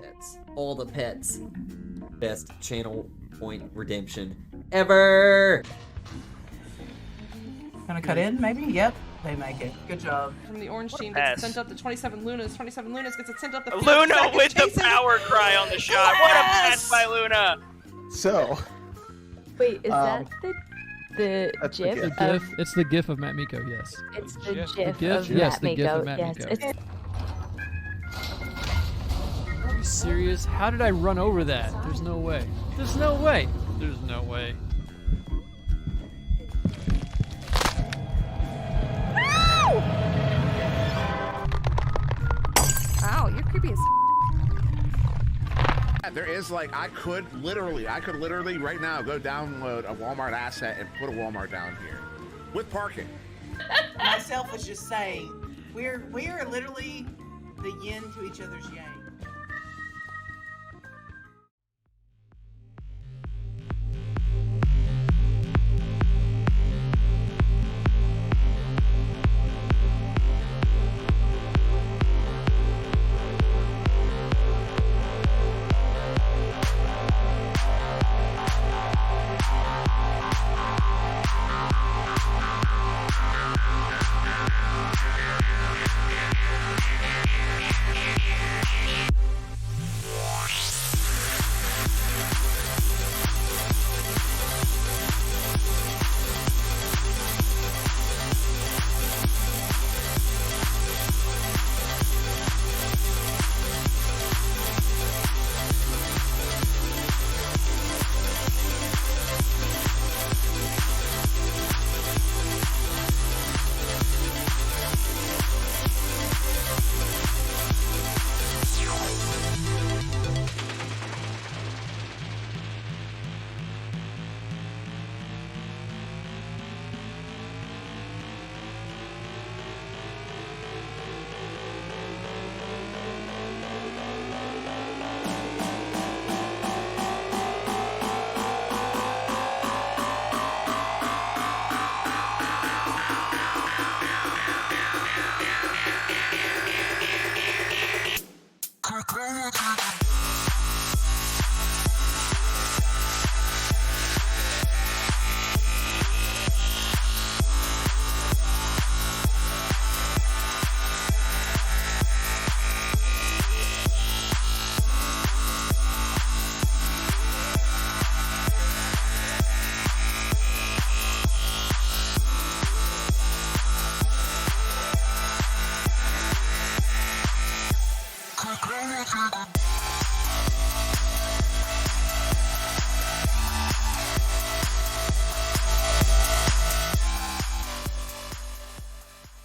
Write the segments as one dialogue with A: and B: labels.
A: Pets. All the pets. Best channel point redemption ever.
B: Gonna cut in, maybe? Yep, they make it. Good job.
C: From the orange team gets sent up to 27 Lunas. 27 Lunas gets it sent up to
D: Luna with the power cry on the shot. What a pass by Luna!
E: So.
F: Wait, is that the
E: That's the
F: GIF?
E: GIF.
G: The GIF. It's the GIF of Matt Miko. Yes.
F: It's the
D: GIF.
F: GIF,
G: The GIF?
F: of
G: Yes,
F: Matt
G: the GIF
F: Miko.
G: of Matt
F: Yes,
G: Miko.
F: it's
G: Are you serious? How did I run over that? There's no way. There's no way. There's no way.
C: Wow, you're creepy as
H: There is like, I could literally right now go download a Walmart asset and put a Walmart down here with parking.
B: Myself was just saying, we are literally the yin to each other's yang.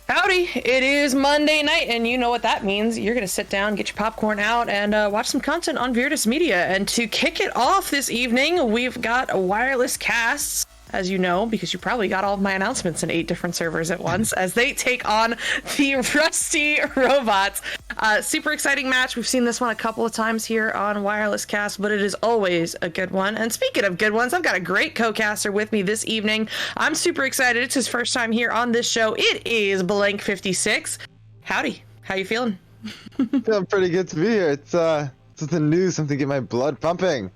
C: Howdy, it is Monday night, and you know what that means. You're gonna sit down, get your popcorn out, and watch some content on Virtus Media. And to kick it off this evening, we've got wireless casts, as you know, because you probably got all of my announcements in 8 different servers at once, as they take on the Rusty Robots. Super exciting match. We've seen this one a couple of times here on Wireless Cast, but it is always a good one. And speaking of good ones, I've got a great co-caster with me this evening. I'm super excited. It's his first time here on this show. It is Blank56. Howdy. How you feeling?
E: Feeling pretty good to be here. It's something new, something to get my blood pumping.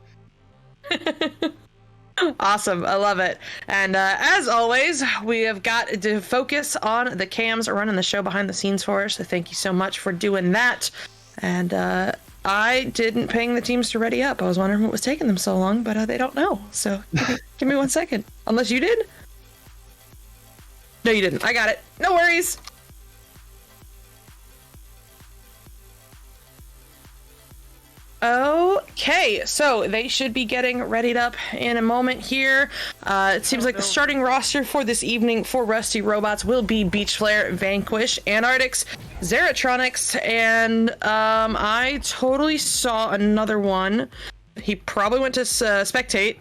C: Awesome. I love it. And as always, we have got to focus on the cams running the show behind the scenes for us. So thank you so much for doing that. And I didn't ping the teams to ready up. I was wondering what was taking them so long, but they don't know. So give me 1 second. Unless you did? No, you didn't. I got it. No worries. Okay, so they should be getting readied up in a moment here. It seems like the starting roster for this evening for Rusty Robots will be Beach Flare, Vanquish, Antarctics, Zeratronics, and I totally saw another one. He probably went to spectate.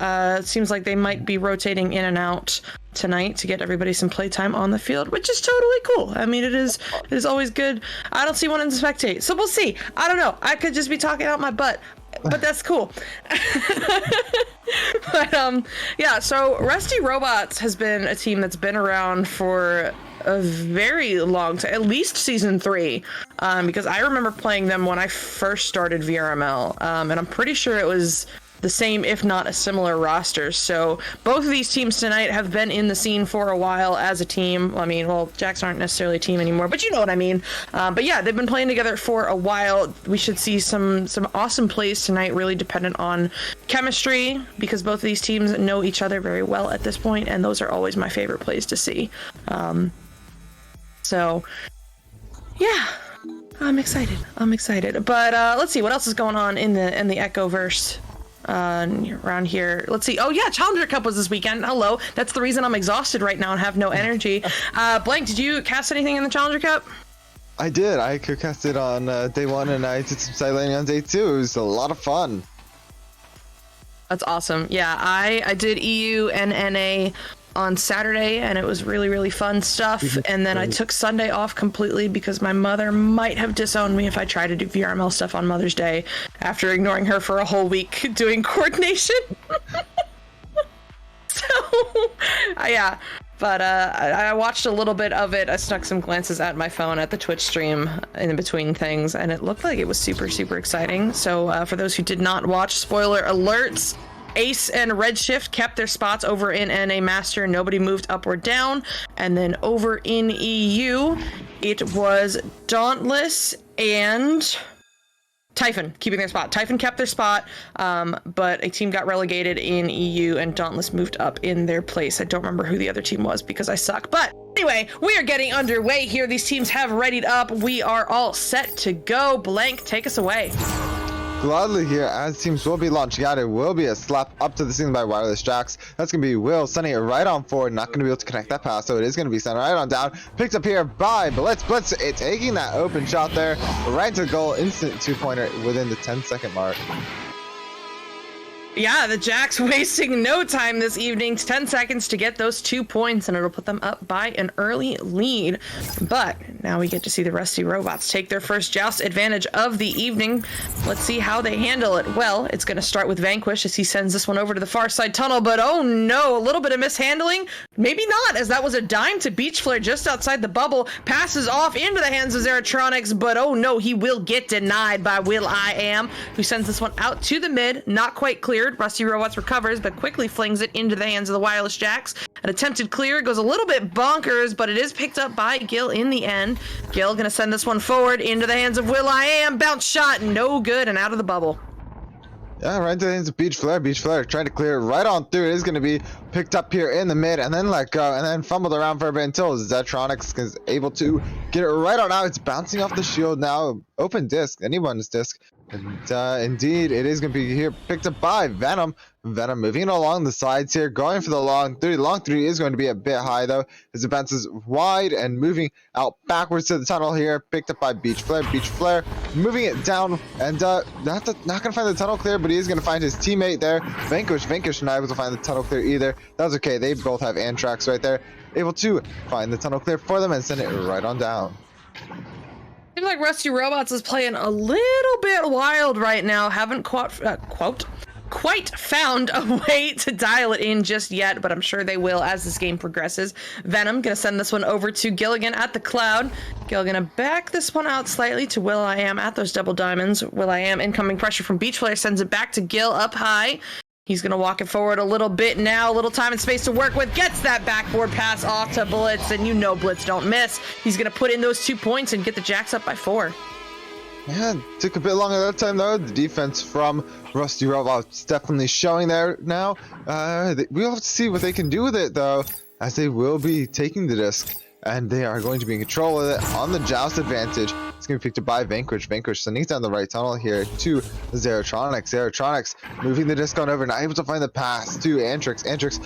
C: It seems like they might be rotating in and out tonight to get everybody some playtime on the field, which is totally cool. I mean, it is always good. I don't see one in spectate, so we'll see. I don't know. I could just be talking out my butt, but that's cool. But yeah, so Rusty Robots has been a team that's been around for a very long time, at least season 3, because I remember playing them when I first started VRML, and I'm pretty sure it was the same, if not a similar roster. So both of these teams tonight have been in the scene for a while as a team. I mean, well, Jacks aren't necessarily a team anymore, but you know what I mean. But yeah, they've been playing together for a while. We should see some awesome plays tonight, really dependent on chemistry, because both of these teams know each other very well at this point, and those are always my favorite plays to see. So yeah, I'm excited. But let's see what else is going on in the Echoverse around here. Let's see. Oh yeah, Challenger Cup was this weekend. Hello. That's the reason I'm exhausted right now and have no energy. Blank, did you cast anything in the Challenger Cup?
E: I did. I casted on day 1 and I did some side laning on day 2. It was a lot of fun.
C: That's awesome. Yeah, I did EU and NA on Saturday, and it was really, really fun stuff. And then I took Sunday off completely because my mother might have disowned me if I tried to do VRML stuff on Mother's Day after ignoring her for a whole week doing coordination. So, yeah. But I watched a little bit of it. I snuck some glances at my phone at the Twitch stream in between things, and it looked like it was super, super exciting. So for those who did not watch, spoiler alerts, Ace and Redshift kept their spots over in NA Master. Nobody moved up or down. And then over in EU, it was Dauntless and Typhon keeping their spot. Typhon kept their spot, but a team got relegated in EU and Dauntless moved up in their place. I don't remember who the other team was because I suck. But anyway, we are getting underway here. These teams have readied up. We are all set to go. Blank, take us away.
E: Gladly here, as teams will be launching out, it will be a slap up to the ceiling by Wireless Jacks. That's going to be Will sending it right on forward, not going to be able to connect that pass, so it is going to be sent right on down. Picked up here by Blitz. Blitz taking that open shot there, right to goal, instant 2-pointer within the 10-second mark.
C: Yeah, the Jacks wasting no time this evening. 10 seconds to get those 2 points, and it'll put them up by an early lead. But now we get to see the Rusty Robots take their first joust advantage of the evening. Let's see how they handle it. Well, it's going to start with Vanquish as he sends this one over to the far side tunnel, but oh no, a little bit of mishandling. Maybe not, as that was a dime to Beach Flare just outside the bubble. Passes off into the hands of Zeratronics, but oh no, he will get denied by Will.i.am, who sends this one out to the mid. Not quite cleared. Rusty Robots recovers, but quickly flings it into the hands of the Wireless Jacks. An attempted clear goes a little bit bonkers, but it is picked up by Gil in the end. Gil gonna send this one forward into the hands of Will.i.am. Bounce shot, no good, and out of the bubble.
E: Yeah, right into the hands of Beach Flare. Beach Flare trying to clear right on through. It is going to be picked up here in the mid and then let go and then fumbled around for a bit until Zeratronics is able to get it right on out. It's bouncing off the shield now. Open disc, anyone's disc. And indeed, it is going to be here picked up by Venom. Venom moving along the sides here, going for the long three. Long three is going to be a bit high though, as it bounces wide and moving out backwards to the tunnel here. Picked up by Beach Flare. Beach Flare moving it down and not going to find the tunnel clear, but he is going to find his teammate there. Vanquish not able to find the tunnel clear either. That's okay. They both have Antrax right there, able to find the tunnel clear for them and send it right on down.
C: Seems like Rusty Robots is playing a little bit wild right now. Haven't quite found a way to dial it in just yet, but I'm sure they will as this game progresses. Venom gonna send this one over to Gilligan at the Cloud. Gil gonna back this one out slightly to Will.i.am at those double diamonds. Will.i.am incoming pressure from Beach Flare sends it back to Gil up high. He's going to walk it forward a little bit now. A little time and space to work with. Gets that backboard pass off to Blitz, and you know Blitz don't miss. He's going to put in those 2 points and get the Jacks up by 4.
E: Yeah, took a bit longer that time though. The defense from Rusty Robots definitely showing there now. We'll have to see what they can do with it though, as they will be taking the disc. And they are going to be in control of it on the joust advantage. It's going to be picked up by Vanquish. Vanquish sending it down the right tunnel here to Zeratronics. Zeratronics moving the disc on over, not able to find the pass to Antrix. Antrix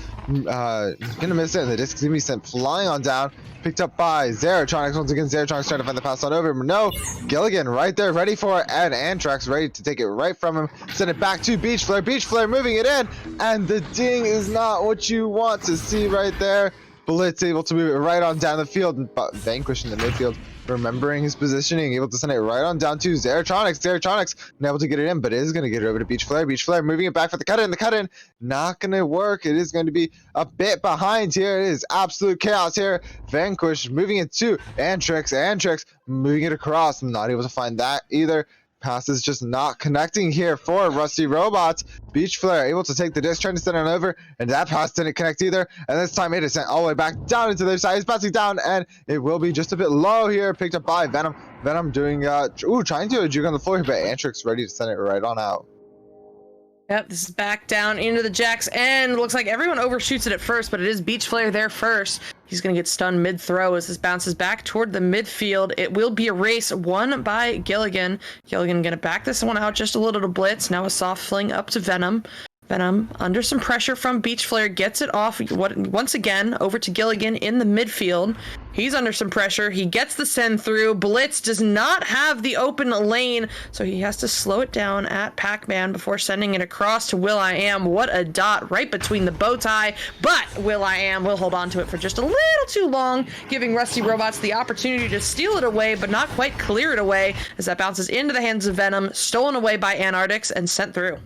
E: going to miss it, and the disc is going to be sent flying on down. Picked up by Zeratronics. Once again, Zeratronics trying to find the pass on over. No, Gilligan right there, ready for it, and Antrax ready to take it right from him. Send it back to Beach Flare. Beach Flare moving it in, and the ding is not what you want to see right there. Blitz able to move it right on down the field, but Vanquish in the midfield, remembering his positioning, able to send it right on down to Zeratronics. Zeratronics unable to get it in, but it is going to get it over to Beach Flare. Beach Flare moving it back for the cut in. The cut in not going to work. It is going to be a bit behind here. It is absolute chaos here. Vanquish moving it to Antrix. Antrix moving it across. Not able to find that either. Pass is just not connecting here for Rusty Robots. Beach Flare able to take the disc, trying to send it over, and that pass didn't connect either. And this time it is sent all the way back down into their side. It's bouncing down, and it will be just a bit low here. Picked up by Venom. Venom doing, trying to juke on the floor, but Antrix ready to send it right on out.
C: Yep, this is back down into the Jax end. Looks like everyone overshoots it at first, but it is Beach Flare there first. He's going to get stunned mid-throw as this bounces back toward the midfield. It will be a race won by Gilligan. Gilligan going to back this one out just a little to Blitz. Now a soft fling up to Venom. Venom, under some pressure from Beach Flare, gets it off once again over to Gilligan in the midfield. He's under some pressure. He gets the send through. Blitz does not have the open lane, so he has to slow it down at Pac-Man before sending it across to will.i.am. What a dot right between the bow tie, but will.i.am will hold on to it for just a little too long, giving Rusty Robots the opportunity to steal it away, but not quite clear it away, as that bounces into the hands of Venom, stolen away by Antarctics, and sent through.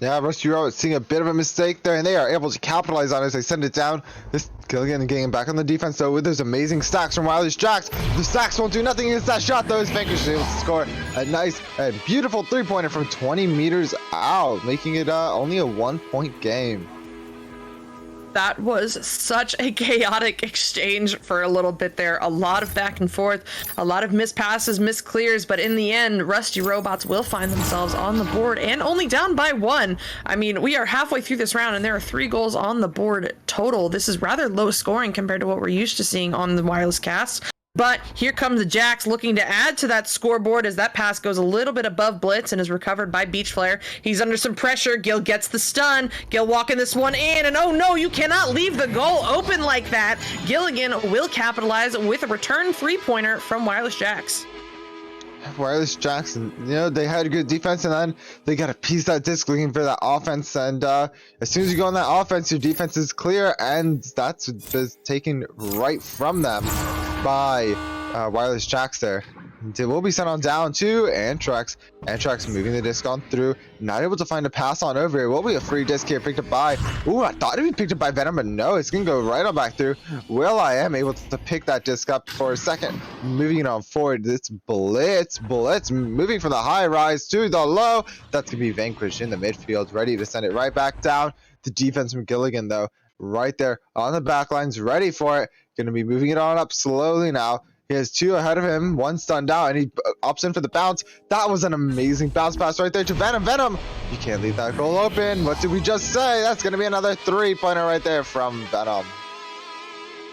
E: Yeah, Rusty Robots seeing a bit of a mistake there, and they are able to capitalize on it as they send it down. This Gilligan getting back on the defense, though, with those amazing stacks from Wireless Jax. The stacks won't do nothing against that shot, though. As Vanquish is able to score a nice and beautiful three-pointer from 20 meters out, making it only a 1-point game.
C: That was such a chaotic exchange for a little bit there. A lot of back and forth, a lot of missed passes, missed clears, but in the end, Rusty Robots will find themselves on the board and only down by 1. I mean, we are halfway through this round and there are 3 goals on the board total. This is rather low scoring compared to what we're used to seeing on the wireless cast. But here comes the Jax looking to add to that scoreboard as that pass goes a little bit above Blitz and is recovered by Beach Flare. He's under some pressure. Gil gets the stun. Gil walking this one in, and oh no, you cannot leave the goal open like that. Gilligan will capitalize with a return three-pointer from Wireless Jax.
E: Wireless Jackson, they had a good defense, and then they got to piece that disc looking for that offense. And as soon as you go on that offense, your defense is clear, and that's taken right from them by Wireless Jax there. It will be sent on down to Antrax. Antrax moving the disc on through, not able to find a pass on over. It will be a free disc here picked up by, I thought it'd be picked up by Venom, but no, it's gonna go right on back through. will.i.am able to pick that disc up for a second, moving it on forward. It's Blitz moving from the high rise to the low. That's gonna be Vanquish in the midfield, ready to send it right back down. The defense from Gilligan, though, right there on the back lines, ready for it. Gonna be moving it on up slowly now. He has 2 ahead of him, 1 stunned out, and he opts in for the bounce. That was an amazing bounce pass right there to Venom. Venom, you can't leave that goal open. What did we just say? That's going to be another 3-pointer right there from Venom.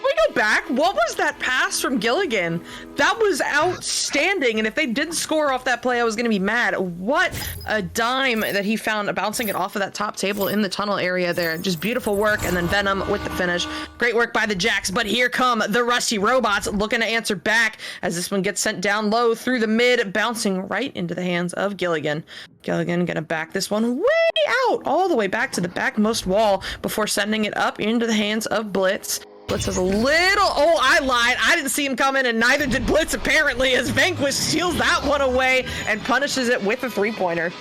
C: We go back. What was that pass from Gilligan? That was outstanding. And if they didn't score off that play, I was going to be mad. What a dime that he found bouncing it off of that top table in the tunnel area there. Just beautiful work. And then Venom with the finish. Great work by the Jax. But here come the Rusty Robots looking to answer back as this one gets sent down low through the mid, bouncing right into the hands of Gilligan. Gilligan gonna back this one way out, all the way back to the backmost wall before sending it up into the hands of Blitz. Blitz has a little, I lied. I didn't see him coming, and neither did Blitz apparently, as Vanquish steals that one away and punishes it with a 3-pointer.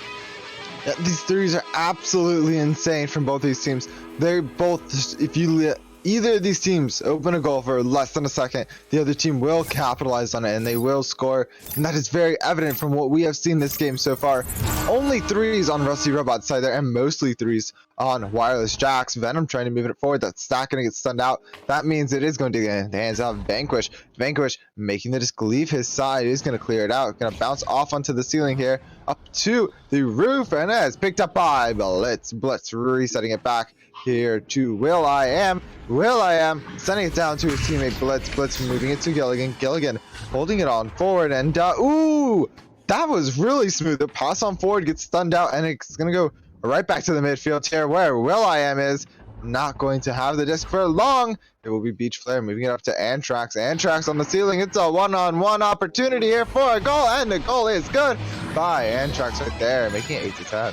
E: Yeah, these threes are absolutely insane from both these teams. They're both, if you either of these teams open a goal for less than a second, the other team will capitalize on it and they will score. And that is very evident from what we have seen this game so far. Only 3s on Rusty Robot's side there, and mostly 3s on Wireless Jax. Venom trying to move it forward. That's not going to get stunned out. That means it is going to get in the hands of Vanquish. Vanquish making the disc leave his side. Is going to clear it out. Going to bounce off onto the ceiling here, up to the roof, and it's picked up by Blitz. Blitz resetting it back here to will.i.am. will.i.am sending it down to his teammate Blitz. Blitz moving it to Gilligan. Gilligan holding it on forward, and ooh, that was really smooth. The pass on forward gets stunned out, and it's going to go right back to the midfield here where will.i.am is. Not going to have the disc for long. It will be Beach Flare moving it up to Antrax. Antrax on the ceiling. It's a one-on-one opportunity here for a goal, and the goal is good by Antrax right there, making it 8-10.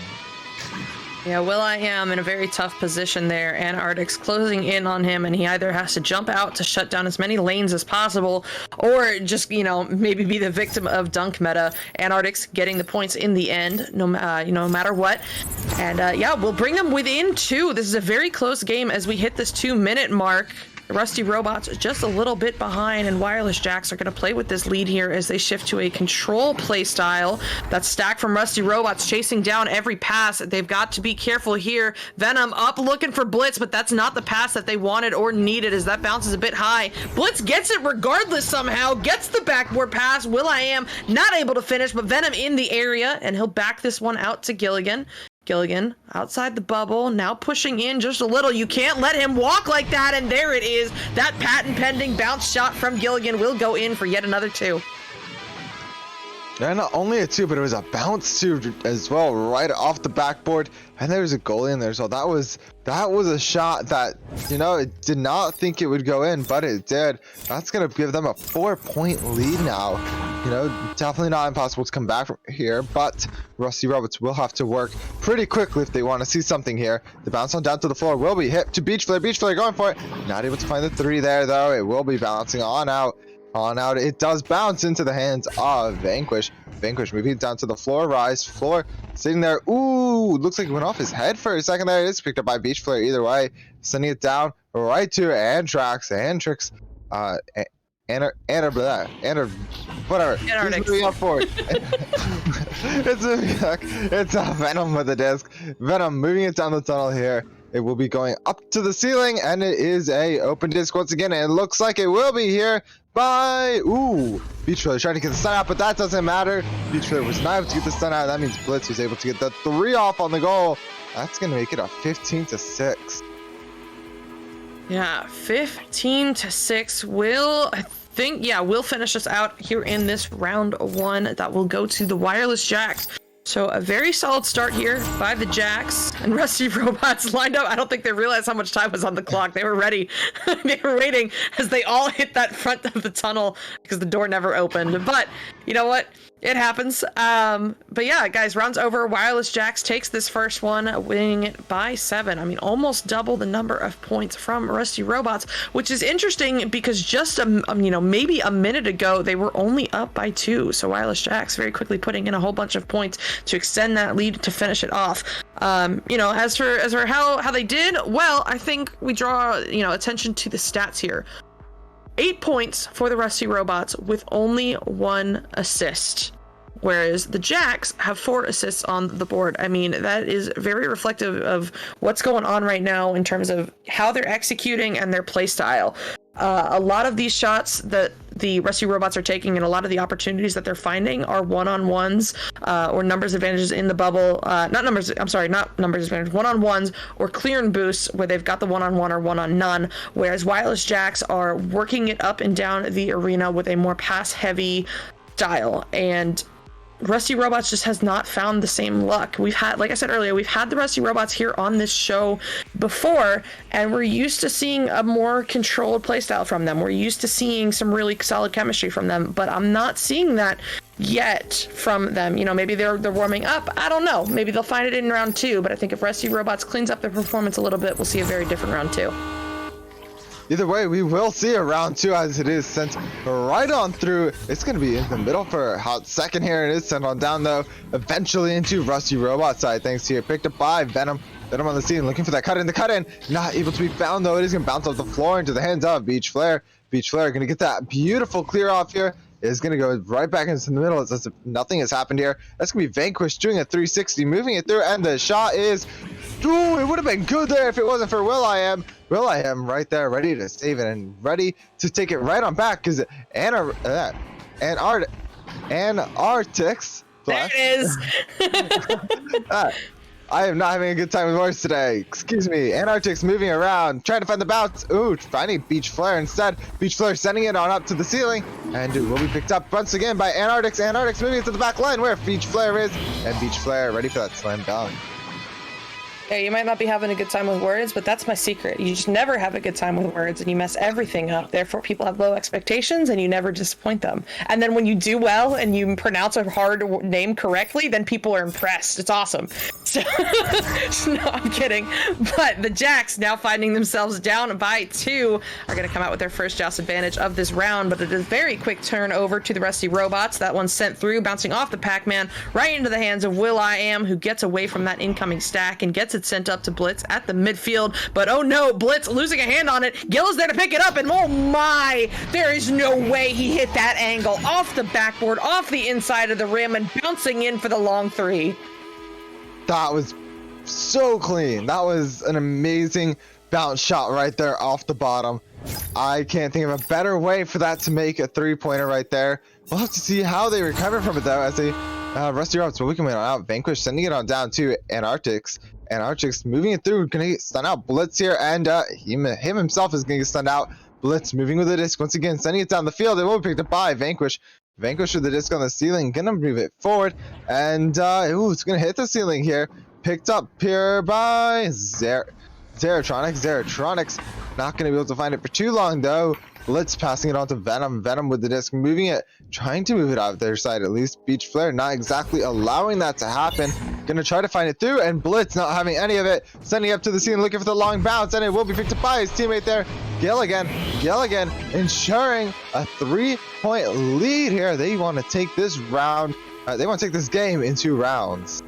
C: Yeah, will.i.am in a very tough position there. Antarctic's closing in on him, and he either has to jump out to shut down as many lanes as possible, or just, maybe be the victim of dunk meta. Antarctic's getting the points in the end, no matter what. And yeah, we'll bring them within 2. This is a very close game as we hit this 2-minute mark. Rusty Robots just a little bit behind, and Wireless Jacks are going to play with this lead here as they shift to a control play style. That's stacked from Rusty Robots, chasing down every pass. They've got to be careful here. Venom up looking for Blitz, but that's not the pass that they wanted or needed as that bounces a bit high. Blitz gets it regardless somehow, gets the backboard pass. will.i.am not able to finish, but Venom in the area, and he'll back this one out to Gilligan. Gilligan outside the bubble, now pushing in just a little. You can't let him walk like that, and there it is. That patent pending bounce shot from Gilligan will go in for yet another 2.
E: Yeah, not only a 2, but it was a bounce 2 as well, right off the backboard. And there's a goalie in there, so that was a shot that, it did not think it would go in, but it did. That's gonna give them a 4-point lead now. Definitely not impossible to come back from here, but Rusty Robots will have to work pretty quickly if they want to see something here. The bounce on down to the floor will be hit to Beach Flare. Beach Flare going for it. Not able to find the 3 there, though. It will be bouncing on out. It does bounce into the hands of Vanquish. Vanquish moving down to the floor. Rise. Floor sitting there. Ooh, looks like it went off his head for a second there. It is picked up by Beach Flare either way. Sending it down right to Antrax. Antrax. Whatever. He's moving up forward. It's moving back. It's Venom with the disc. Venom moving it down the tunnel here. It will be going up to the ceiling, and it is a open disc once again. And it looks like it will be here by Beach Flare trying to get the stun out, but that doesn't matter. Beach Flare was not able to get the stun out. That means Blitz was able to get the 3 off on the goal. That's gonna make it a 15-6.
C: Yeah, 15-6 will, I think, we'll finish us out here in this round 1. That will go to the Wireless Jacks. So a very solid start here by the Jacks, and Rusty Robots lined up. I don't think they realized how much time was on the clock. They were ready. They were waiting as they all hit that front of the tunnel because the door never opened. But you know what? It happens. But yeah, guys, round's over. Wireless Jacks takes this first one, winning it by 7. I mean, almost double the number of points from Rusty Robots, which is interesting because just maybe a minute ago they were only up by 2. So Wireless Jacks very quickly putting in a whole bunch of points to extend that lead to finish it off. As for how they did, well, I think we draw attention to the stats here. 8 points for the Rusty Robots with only 1 assist, whereas the Jacks have 4 assists on the board. I mean, that is very reflective of what's going on right now in terms of how they're executing and their play style. A lot of these shots that the Rusty Robots are taking and a lot of the opportunities that they're finding are one-on-ones or numbers advantages in the bubble. Not numbers advantage, one-on-ones or clear and boosts where they've got the one-on-one or one-on-none, whereas Wireless Jacks are working it up and down the arena with a more pass-heavy style. And Rusty Robots just has not found the same luck. We've had, like I said earlier, we've had the Rusty Robots here on this show before, and we're used to seeing a more controlled playstyle from them. We're used to seeing some really solid chemistry from them, but I'm not seeing that yet from them. Maybe they're warming up. I don't know. Maybe they'll find it in round 2, but I think if Rusty Robots cleans up their performance a little bit, we'll see a very different round 2.
E: Either way, we will see a round 2 as it is sent right on through. It's going to be in the middle for a hot second here. It is sent on down, though, eventually into Rusty Robot side. Thanks here. Picked up by Venom. Venom on the scene, looking for that cut in. The cut in, not able to be found, though. It is going to bounce off the floor into the hands of Beach Flare. Beach Flare going to get that beautiful clear off here. Is going to go right back into the middle as if nothing has happened here. That's going to be Vanquish doing a 360, moving it through, and the shot is... Ooh, it would have been good there if it wasn't for will.i.am. will.i.am right there, ready to save it and ready to take it right on back because Antarctic's...
C: There it is!
E: I am not having a good time with words today. Excuse me. Antarctic's moving around, trying to find the bounce. Ooh, finding Beach Flare instead. Beach Flare sending it on up to the ceiling. And will be picked up once again by Antarctic's. Antarctic's moving it to the back line where Beach Flare is. And Beach Flare ready for that slam dunk.
C: Yeah, you might not be having a good time with words, but that's my secret. You just never have a good time with words, and you mess everything up. Therefore, people have low expectations, and you never disappoint them. And then when you do well and you pronounce a hard name correctly, then people are impressed. It's awesome. So, no, I'm kidding. But the Jacks, now finding themselves down by 2, are going to come out with their first joust advantage of this round, but it is a very quick turn over to the Rusty Robots. That one's sent through, bouncing off the Pac-Man, right into the hands of Will.i.am, who gets away from that incoming stack and gets it sent up to Blitz at the midfield. But oh no, Blitz losing a hand on it. Gil is there to pick it up, and oh my, there is no way he hit that angle off the backboard, off the inside of the rim, and bouncing in for the long 3.
E: That was so clean. That was an amazing bounce shot right there off the bottom. I can't think of a better way for that to make a 3-pointer right there. We'll have to see how they recover from it though, as they Rusty Robots, but we can win on out. Vanquish sending it on down to Antarctics. Antarctics moving it through, gonna get stun out Blitz here, and him himself is gonna get stunned out. Blitz moving with the disc once again, sending it down the field. It will be picked up by Vanquish. Vanquish with the disc on the ceiling, gonna move it forward, and ooh, it's gonna hit the ceiling here. Picked up here by Zeratronics. Zeratronics not gonna be able to find it for too long though. Blitz passing it on to Venom. Venom with the disc, moving it, trying to move it out of their side at least. Beach Flare not exactly allowing that to happen. Gonna try to find it through, and Blitz not having any of it. Sending it up to the ceiling, looking for the long bounce, and it will be picked up by his teammate there. Gilligan, ensuring a 3-point lead here. They want to take this round. They want to take this game in 2 rounds.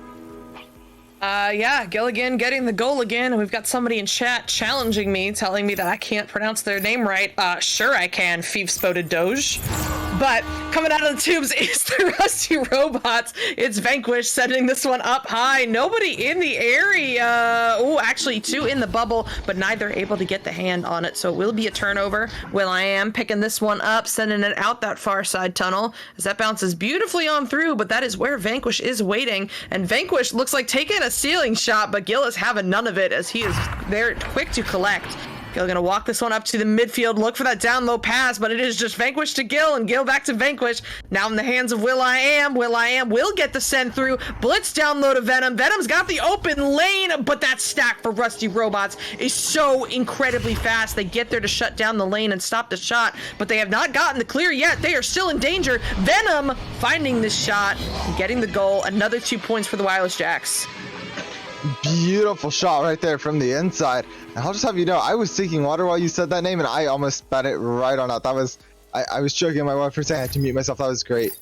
C: Yeah, Gilligan getting the goal again, and we've got somebody in chat challenging me, telling me that I can't pronounce their name right. Sure I can, Fief-Spotted Doge. But coming out of the tubes is the Rusty Robots. It's Vanquish sending this one up high. Nobody in the area. Oh, actually 2 in the bubble, but neither able to get the hand on it, so it will be a turnover. Will.i.am picking this one up, sending it out that far side tunnel, as that bounces beautifully on through, but that is where Vanquish is waiting, and Vanquish looks like taking a ceiling shot, but Gil is having none of it as he is there quick to collect. Gil gonna walk this one up to the midfield, look for that down low pass, but it is just Vanquish to Gil, and Gil back to Vanquish. Now in the hands of Will.i.am. Will.i.am will get the send through. Blitz down low to Venom. Venom's got the open lane, but that stack for Rusty Robots is so incredibly fast. They get there to shut down the lane and stop the shot, but they have not gotten the clear yet. They are still in danger. Venom finding this shot and getting the goal. Another 2 points for the Wireless Jacks.
E: Beautiful shot right there from the inside. And I'll just have you know, I was seeking water while you said that name, and I almost spat it right on out. That was, I was choking my wife for a second. I had to mute myself. That was great.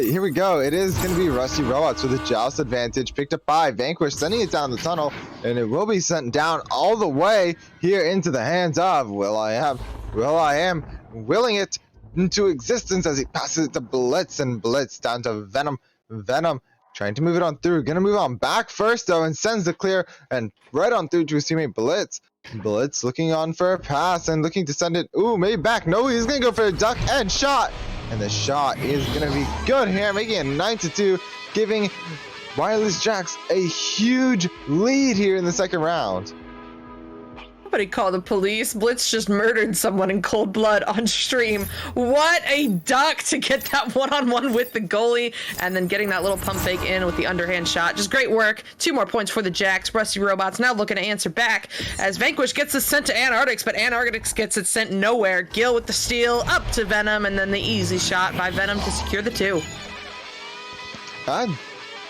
E: Here we go. It is going to be Rusty Robots with a joust advantage, picked up by Vanquish, sending it down the tunnel, and it will be sent down all the way here into the hands of Will.i.am. Will.i.am willing it into existence as he passes it to Blitz, and Blitz down to Venom. Venom trying to move it on through. Gonna move on back first though, and sends the clear and right on through to his teammate Blitz. Blitz looking on for a pass and looking to send it. Ooh, maybe back. No, he's gonna go for a duck and shot. And the shot is gonna be good here, making it 9-2, giving Wireless Jacks a huge lead here in the second round.
C: Somebody call the police. Blitz just murdered someone in cold blood on stream. What a duck to get that one-on-one with the goalie, and then getting that little pump fake in with the underhand shot. Just great work. 2 more points for the Jacks. Rusty Robots now looking to answer back as Vanquish gets it sent to Antarctics, but Antarctics gets it sent nowhere. Gil with the steal up to Venom, and then the easy shot by Venom to secure the 2.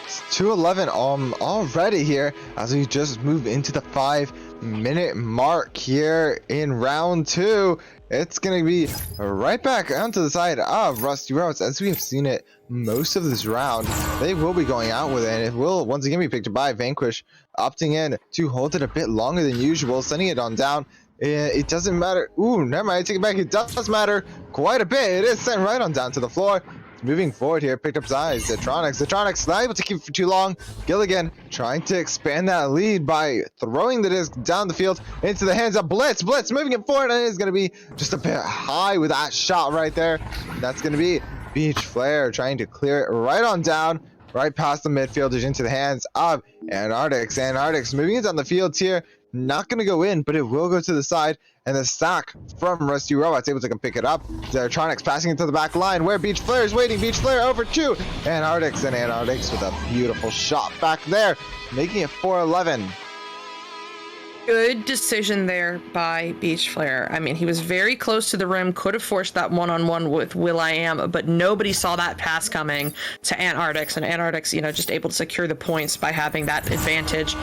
E: It's 2:11 already here as we just move into the 5-minute mark here in round 2. It's going to be right back onto the side of Rusty Robots as we have seen it most of this round. They will be going out with it, and it will once again be picked up by Vanquish, opting in to hold it a bit longer than usual, sending it on down. It doesn't matter. Ooh, never mind. I take it back. It does matter quite a bit. It is sent right on down to the floor. Moving forward here, picked up Zai. Zeratronics not able to keep it for too long. Gilligan trying to expand that lead by throwing the disc down the field into the hands of Blitz. Blitz moving it forward, and it's going to be just a bit high with that shot right there. That's going to be Beach Flare trying to clear it right on down, right past the midfielders into the hands of Antarctics. Antarctics moving it down the field here, not going to go in, but it will go to the side. And the stack from Rusty Robots able to come pick it up. Zeratronics passing into the back line where Beach Flare is waiting. Beach Flare over to Antarctics, and Antarctics with a beautiful shot back there, making it 4-11.
C: Good decision there by Beach Flare. I mean, he was very close to the rim, could have forced that one-on-one with will.i.am, but nobody saw that pass coming to Antarctics, and Antarctics, just able to secure the points by having that advantage.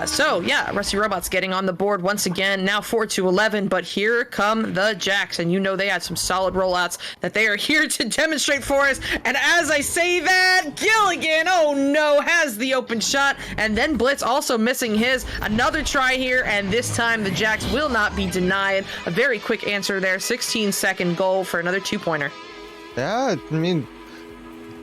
C: So yeah, Rusty Robots getting on the board once again, now 4-11, but here come the Jacks, and they had some solid rollouts that they are here to demonstrate for us. And as I say that, Gilligan, oh no, has the open shot, and then Blitz also missing his. Another try here, and this time the Jacks will not be denied. A very quick answer there, 16-second goal for another 2-pointer.
E: Yeah, I mean,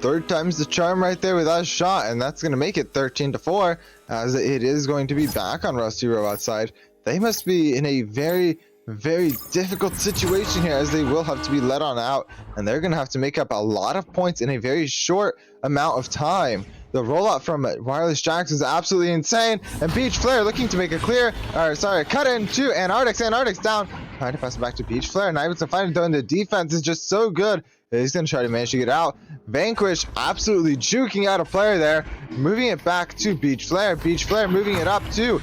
E: third time's the charm right there with that shot, and that's going to make it 13-4, as it is going to be back on Rusty Robot's side. They must be in a very, very difficult situation here, as they will have to be let on out, and they're going to have to make up a lot of points in a very short amount of time. The rollout from Wireless Jacks is absolutely insane, and Beach Flare looking to make a cut into Antarctics. Antarctics down, trying to pass it back to Beach Flare, and able to find it though, and the defense is just so good. He's going to try to manage to get out. Vanquish absolutely juking out a player there, moving it back to Beach Flare. Beach Flare moving it up to,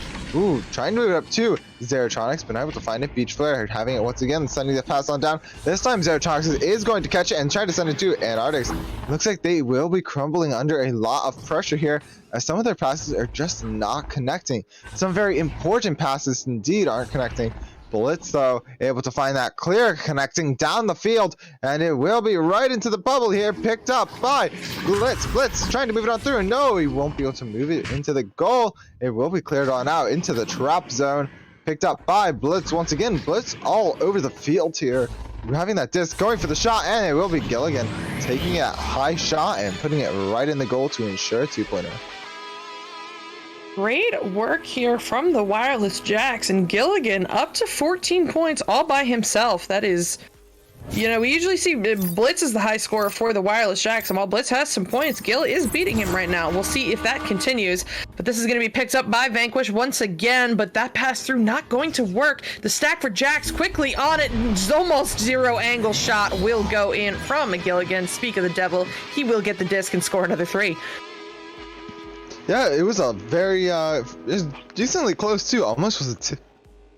E: trying to move it up to Zeratronics, but not able to find it. Beach Flare having it once again, sending the pass on down. This time Zeratronics is going to catch it and try to send it to Antarctics. Looks like they will be crumbling under a lot of pressure here, as some of their passes are just not connecting. Some very important passes indeed aren't connecting. Blitz, though, able to find that clear, connecting down the field, and it will be right into the bubble here, picked up by Blitz. Blitz trying to move it on through. No, he won't be able to move it into the goal. It will be cleared on out into the trap zone, picked up by Blitz once again. Blitz all over the field here, having that disc, going for the shot, and it will be Gilligan taking a high shot and putting it right in the goal to ensure a 2-pointer.
C: Great work here from the Wireless Jacks, and Gilligan up to 14 points all by himself. That is, we usually see Blitz as the high scorer for the Wireless Jacks, and while Blitz has some points, Gil is beating him right now. We'll see if that continues, but this is going to be picked up by Vanquish once again, but that pass through not going to work. The stack for Jacks quickly on it, almost zero angle shot will go in from Gilligan. Speak of the devil, he will get the disc and score another 3.
E: Yeah, it was a very, it was decently close too. Almost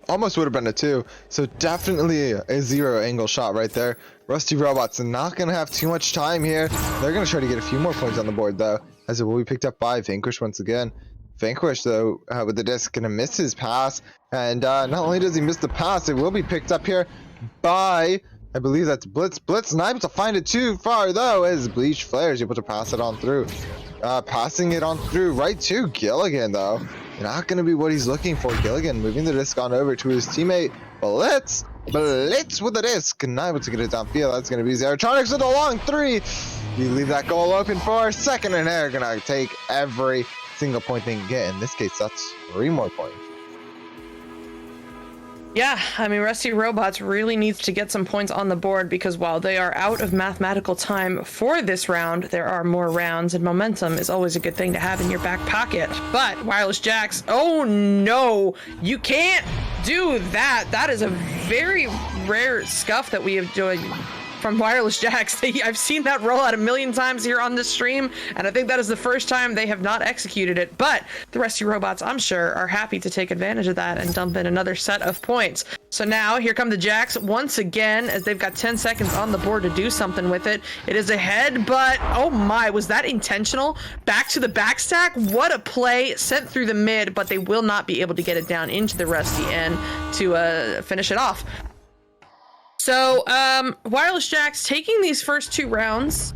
E: would have been a 2. So definitely a zero angle shot right there. Rusty Robots are not going to have too much time here. They're going to try to get a few more points on the board though, as it will be picked up by Vanquish once again. Vanquish though, with the disc, going to miss his pass. And not only does he miss the pass, it will be picked up here by, I believe that's Blitz. Blitz not able to find it too far though, as Beach Flare is able to pass it on through. Passing it on through right to Gilligan though. Not going to be what he's looking for. Gilligan moving the disc on over to his teammate Blitz. Blitz with the disc, not able to get it downfield. That's going to be Zeratronics with a long 3. You leave that goal open for a second, and they're going to take every single point they can get. In this case, that's 3 more points.
C: Yeah, I mean, Rusty Robots really needs to get some points on the board, because while they are out of mathematical time for this round, there are more rounds, and momentum is always a good thing to have in your back pocket. But Wireless Jacks, oh no, you can't do that. That is a very rare scuff that we have doing from Wireless Jacks. I've seen that roll out a million times here on this stream, and I think that is the first time they have not executed it. But the Rusty Robots, I'm sure, are happy to take advantage of that and dump in another set of points. So now here come the Jacks once again, as they've got 10 seconds on the board to do something with it. It is ahead, but oh my, was that intentional? Back to the backstack. What a play, sent through the mid, but they will not be able to get it down into the Rusty end to finish it off. So, Wireless Jacks taking these first 2 rounds,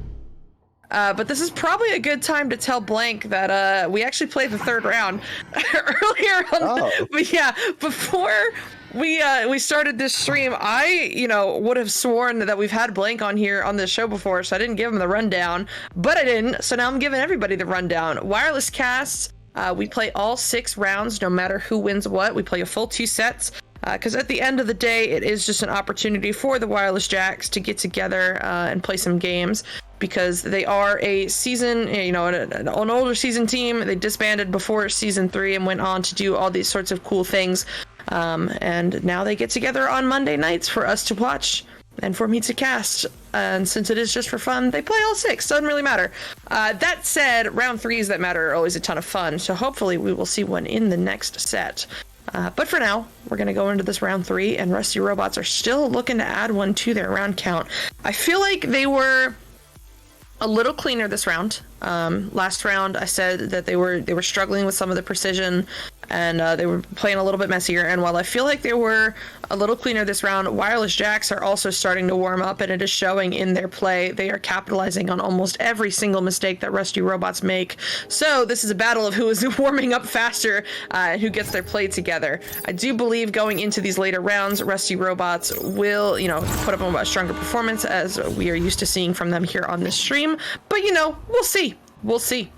C: but this is probably a good time to tell Blank that we actually played the 3rd round earlier on. But yeah, before we started this stream, I would have sworn that we've had Blank on here on this show before, so I didn't give him the rundown, but I didn't. So now I'm giving everybody the rundown. Wireless Casts. We play all 6 rounds, no matter who wins what. We play a full 2 sets. because at the end of the day, it is just an opportunity for the Wireless Jacks to get together and play some games, because they are a season, an older season team. They disbanded before season 3 and went on to do all these sorts of cool things. And now they get together on Monday nights for us to watch and for me to cast. And since it is just for fun, they play all 6. Doesn't really matter. That said, round 3s that matter are always a ton of fun. So hopefully we will see one in the next set. But for now, we're going to go into this round 3, and Rusty Robots are still looking to add one to their round count. I feel like they were a little cleaner this round. Last round, I said that they were struggling with some of the precision, and they were playing a little bit messier. And while I feel like they were a little cleaner this round, Wireless Jacks are also starting to warm up, and it is showing in their play. They are capitalizing on almost every single mistake that Rusty Robots make. So this is a battle of who is warming up faster and who gets their play together. I do believe going into these later rounds, Rusty Robots will, put up a stronger performance, as we are used to seeing from them here on this stream. But, we'll see. We'll see.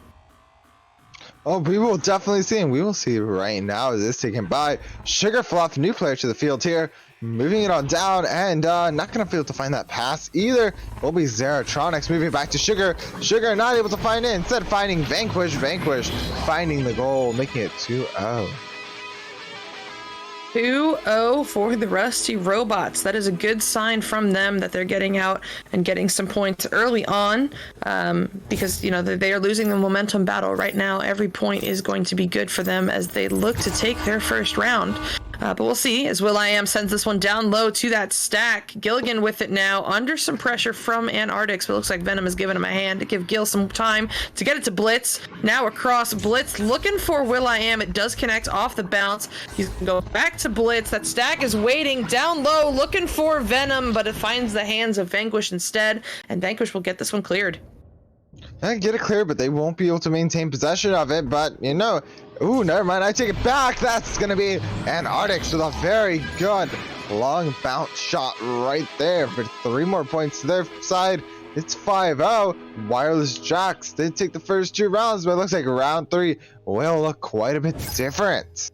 E: Oh, we will definitely see, and we will see right now as it's taken by Sugar Fluff, new player to the field here, moving it on down, and not gonna be able to find that pass either. Will be Zeratronics moving back to Sugar. Sugar not able to find it, instead finding Vanquish. Vanquish finding the goal, making it 2-0.
C: 2-0 for the Rusty Robots. That is a good sign from them that they're getting out and getting some points early on, because they are losing the momentum battle right now. Every point is going to be good for them as they look to take their first round. But we'll see as will.i.am sends this one down low to that stack. Gilligan with it now, under some pressure from Antarctics, but it looks like Venom is giving him a hand to give Gil some time to get it to Blitz. Now across Blitz, looking for will.i.am. It does connect off the bounce. He's going to go back to Blitz. That stack is waiting down low, looking for Venom, but it finds the hands of Vanquish instead, and Vanquish will get this one cleared.
E: I get it clear, but they won't be able to maintain possession of it. But ooh, never mind. I take it back. That's gonna be Antarctics with a very good long bounce shot right there for 3 more points to their side. It's 5-0. Wireless Jacks did take the first 2 rounds, but it looks like round 3 will look quite a bit different.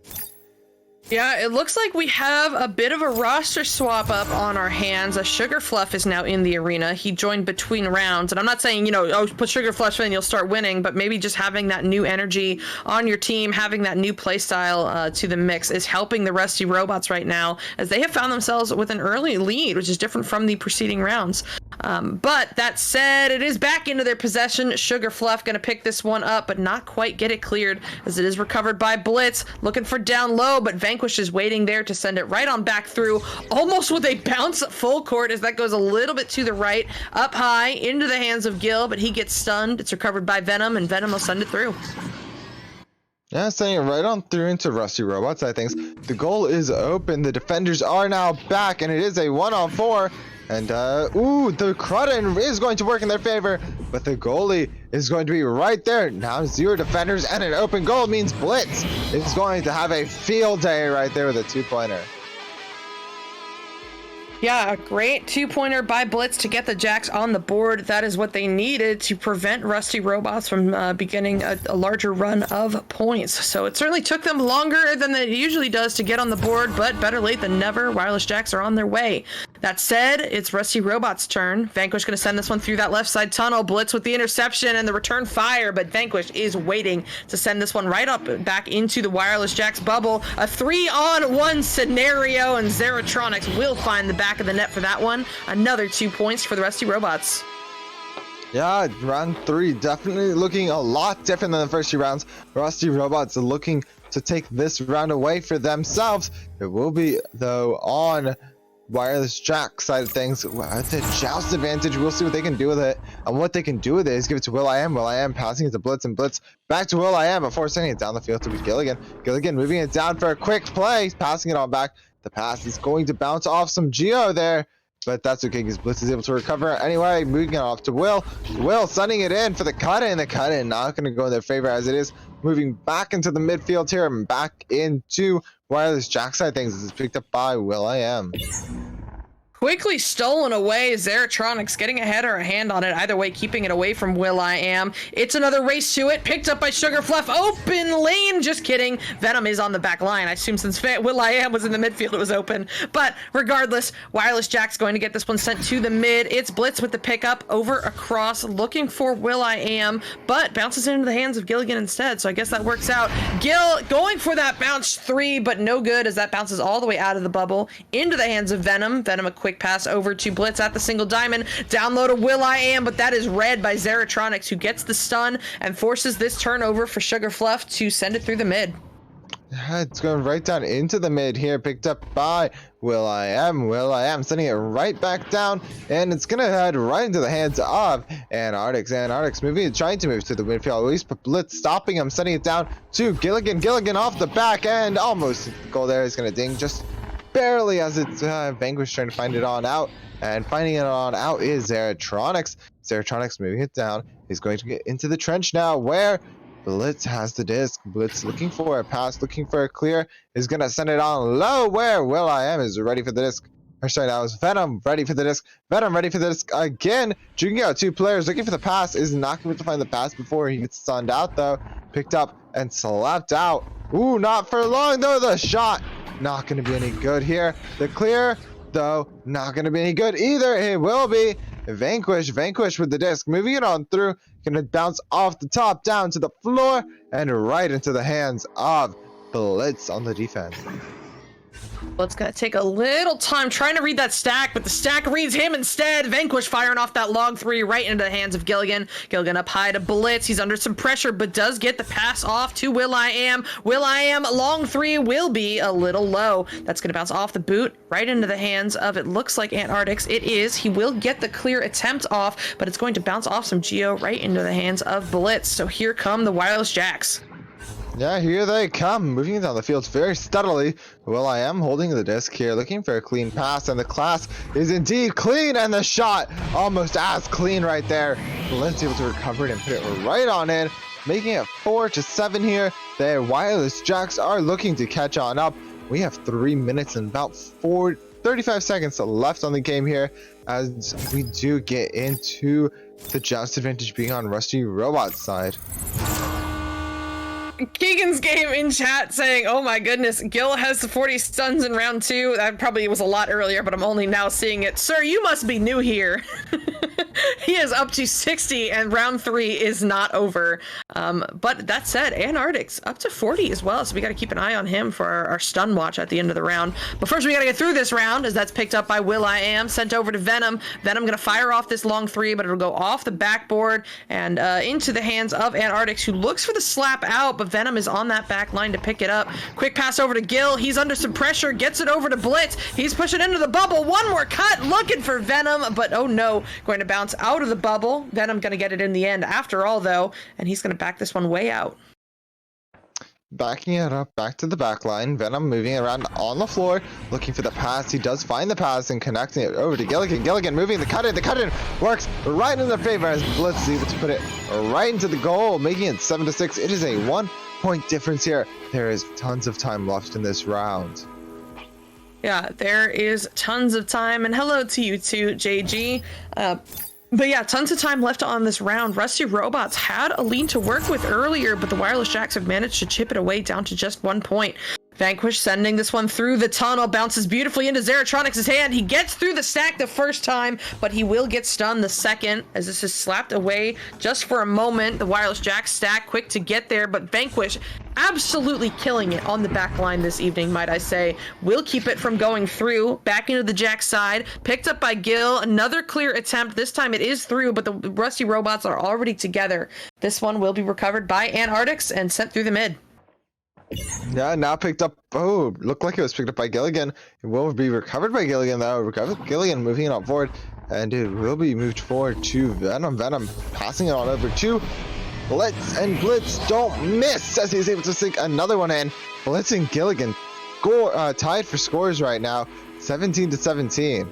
C: Yeah, it looks like we have a bit of a roster swap up on our hands. Sugar Fluff is now in the arena. He joined between rounds, and I'm not saying, put Sugar Fluff in, you'll start winning, but maybe just having that new energy on your team, having that new play style to the mix is helping the Rusty Robots right now, as they have found themselves with an early lead, which is different from the preceding rounds. But that said, it is back into their possession. Sugar Fluff gonna pick this one up, but not quite get it cleared, as it is recovered by Blitz, looking for down low, but Vanquish is waiting there to send it right on back through, almost with a bounce full court, as that goes a little bit to the right, up high into the hands of Gil, but he gets stunned. It's recovered by Venom, and Venom will send it through.
E: Yeah, sending it right on through into Rusty Robots, I think. The goal is open. The defenders are now back, and it is a 1-on-4. And, ooh, the Crudden is going to work in their favor, but the goalie is going to be right there. Now 0 defenders, and an open goal means Blitz is going to have a field day right there with a 2-pointer.
C: Yeah, a great 2-pointer by Blitz to get the Jacks on the board. That is what they needed to prevent Rusty Robots from beginning a larger run of points. So it certainly took them longer than it usually does to get on the board, but better late than never. Wireless Jacks are on their way. That said, it's Rusty Robots' turn. Vanquish going to send this one through that left side tunnel. Blitz with the interception and the return fire, but Vanquish is waiting to send this one right up back into the Wireless Jacks bubble. A 3-on-1 scenario, and Zeratronics will find the back of the net for that one. Another 2 points for the Rusty Robots.
E: Yeah, round 3 definitely looking a lot different than the first 2 rounds. Rusty Robots are looking to take this round away for themselves. It will be, though, on Wireless Jack side of things. The joust advantage, we'll see what they can do with it. And what they can do with it is give it to will.i.am. will.i.am passing it to Blitz, and Blitz back to will.i.am before sending it down the field to Gilligan. Gilligan moving it down for a quick play, passing it on back. The pass is going to bounce off some Geo there, but that's okay because Blitz is able to recover anyway. Moving it off to Will. Will sending it in for the cut-in. The cut-in not going to go in their favor, as it is moving back into the midfield here and back into Wireless Jack side things. This is picked up by will.i.am.
C: Quickly stolen away. Zeratronics getting a head or a hand on it. Either way, keeping it away from Will.i.am. It's another race to it. Picked up by Sugar Fluff. Open lane. Just kidding. Venom is on the back line. I assume since Will.i.am was in the midfield, it was open. But regardless, Wireless Jack's going to get this one sent to the mid. It's Blitz with the pickup over across, looking for Will.i.am, but bounces into the hands of Gilligan instead. So I guess that works out. Gil going for that bounce 3, but no good as that bounces all the way out of the bubble into the hands of Venom. Venom a quick pass over to Blitz at the single diamond. Download a Will.i.am, but that is read by Zeratronics, who gets the stun and forces this turnover for Sugar Fluff to send it through the mid.
E: Yeah, it's going right down into the mid here, picked up by Will.i.am, sending it right back down, and it's gonna head right into the hands of Antarctics. Antarctics trying to move to the midfield, at least, but Blitz stopping him, sending it down to Gilligan. Gilligan off the back end, almost the goal there is gonna ding just barely as it's Vanquish trying to find it on out, and finding it on out is Zeratronics. Zeratronics moving it down. He's going to get into the trench now, where Blitz has the disc. Blitz looking for a pass, looking for a clear. Is going to send it on low, where Will.i.am is ready for the disc. Or sorry, that was Venom ready for the disc. Venom ready for the disc again. Juking out 2 players, looking for the pass. Is not going to find the pass before he gets stunned out, though. Picked up and slapped out. Ooh, not for long, though. The shot not going to be any good here. The clear, though, not going to be any good either. It will be Vanquish with the disc, moving it on through. Gonna bounce off the top down to the floor and right into the hands of Blitz on the defense.
C: Well, it's gonna take a little time trying to read that stack, but the stack reads him instead. Vanquish firing off that long 3 right into the hands of Gilligan. Gilligan up high to Blitz. He's under some pressure, but does get the pass off to Will.i.am. Will.i.am long 3 will be a little low. That's gonna bounce off the boot right into the hands of, it looks like, Antarctics. It is. He will get the clear attempt off, but it's going to bounce off some Geo right into the hands of Blitz. So here come the Wireless Jacks.
E: Yeah, here they come, moving down the field very steadily. Will.i.am holding the disc here, looking for a clean pass, and the class is indeed clean, and the shot almost as clean right there. Blitz able to recover it and put it right on in, making it 4-7 here. The Wireless Jacks are looking to catch on up. We have 3 minutes and about 35 seconds left on the game here, as we do get into the joust advantage being on Rusty Robot's side.
C: Keegan's game in chat saying, oh my goodness, Gil has 40 stuns in round 2. That probably was a lot earlier, but I'm only now seeing it. Sir, you must be new here. He is up to 60 and round 3 is not over. But that said, Antarctics up to 40 as well, so we got to keep an eye on him for our stun watch at the end of the round. But first we got to get through this round, as that's picked up by Will.i.am, sent over to Venom. Venom gonna fire off this long 3, but it'll go off the backboard and into the hands of Antarctics, who looks for the slap out, but Venom is on that back line to pick it up. Quick pass over to Gil. He's under some pressure, gets it over to Blitz. He's pushing into the bubble. One more cut, looking for Venom, but oh no, going to bounce out of the bubble. Venom gonna get it in the end after all, though, and he's gonna back this one way out.
E: Backing it up back to the back line. Venom moving around on the floor, looking for the pass. He does find the pass and connecting it over to Gilligan. Gilligan moving the cut in. The cut in works right in their favor as Blitz is able to put it right into the goal, making it 7-6. It is a 1-point difference here. There is tons of time left in this round.
C: Yeah, there is tons of time, and hello to you too, JG. But yeah, tons of time left on this round. Rusty Robots had a lead to work with earlier, but the Wireless Jacks have managed to chip it away down to just 1 point. Vanquish sending this one through the tunnel, bounces beautifully into Zeratronics' hand. He gets through the stack the first time, but he will get stunned the second, as this is slapped away just for a moment. The Wireless Jack stack quick to get there, but Vanquish absolutely killing it on the back line this evening, might I say. Will keep it from going through, back into the Jack side, picked up by Gil. Another clear attempt. This time it is through, but the Rusty Robots are already together. This one will be recovered by Antarctics and sent through the mid.
E: Yeah, now picked up. Oh, looked like it was picked up by Gilligan. It will be recovered by Gilligan, though. Gilligan moving it on forward, and it will be moved forward to Venom. Venom passing it on over to Blitz, and Blitz don't miss as he's able to sink another one in. Blitz and Gilligan tied for scores right now, 17-17.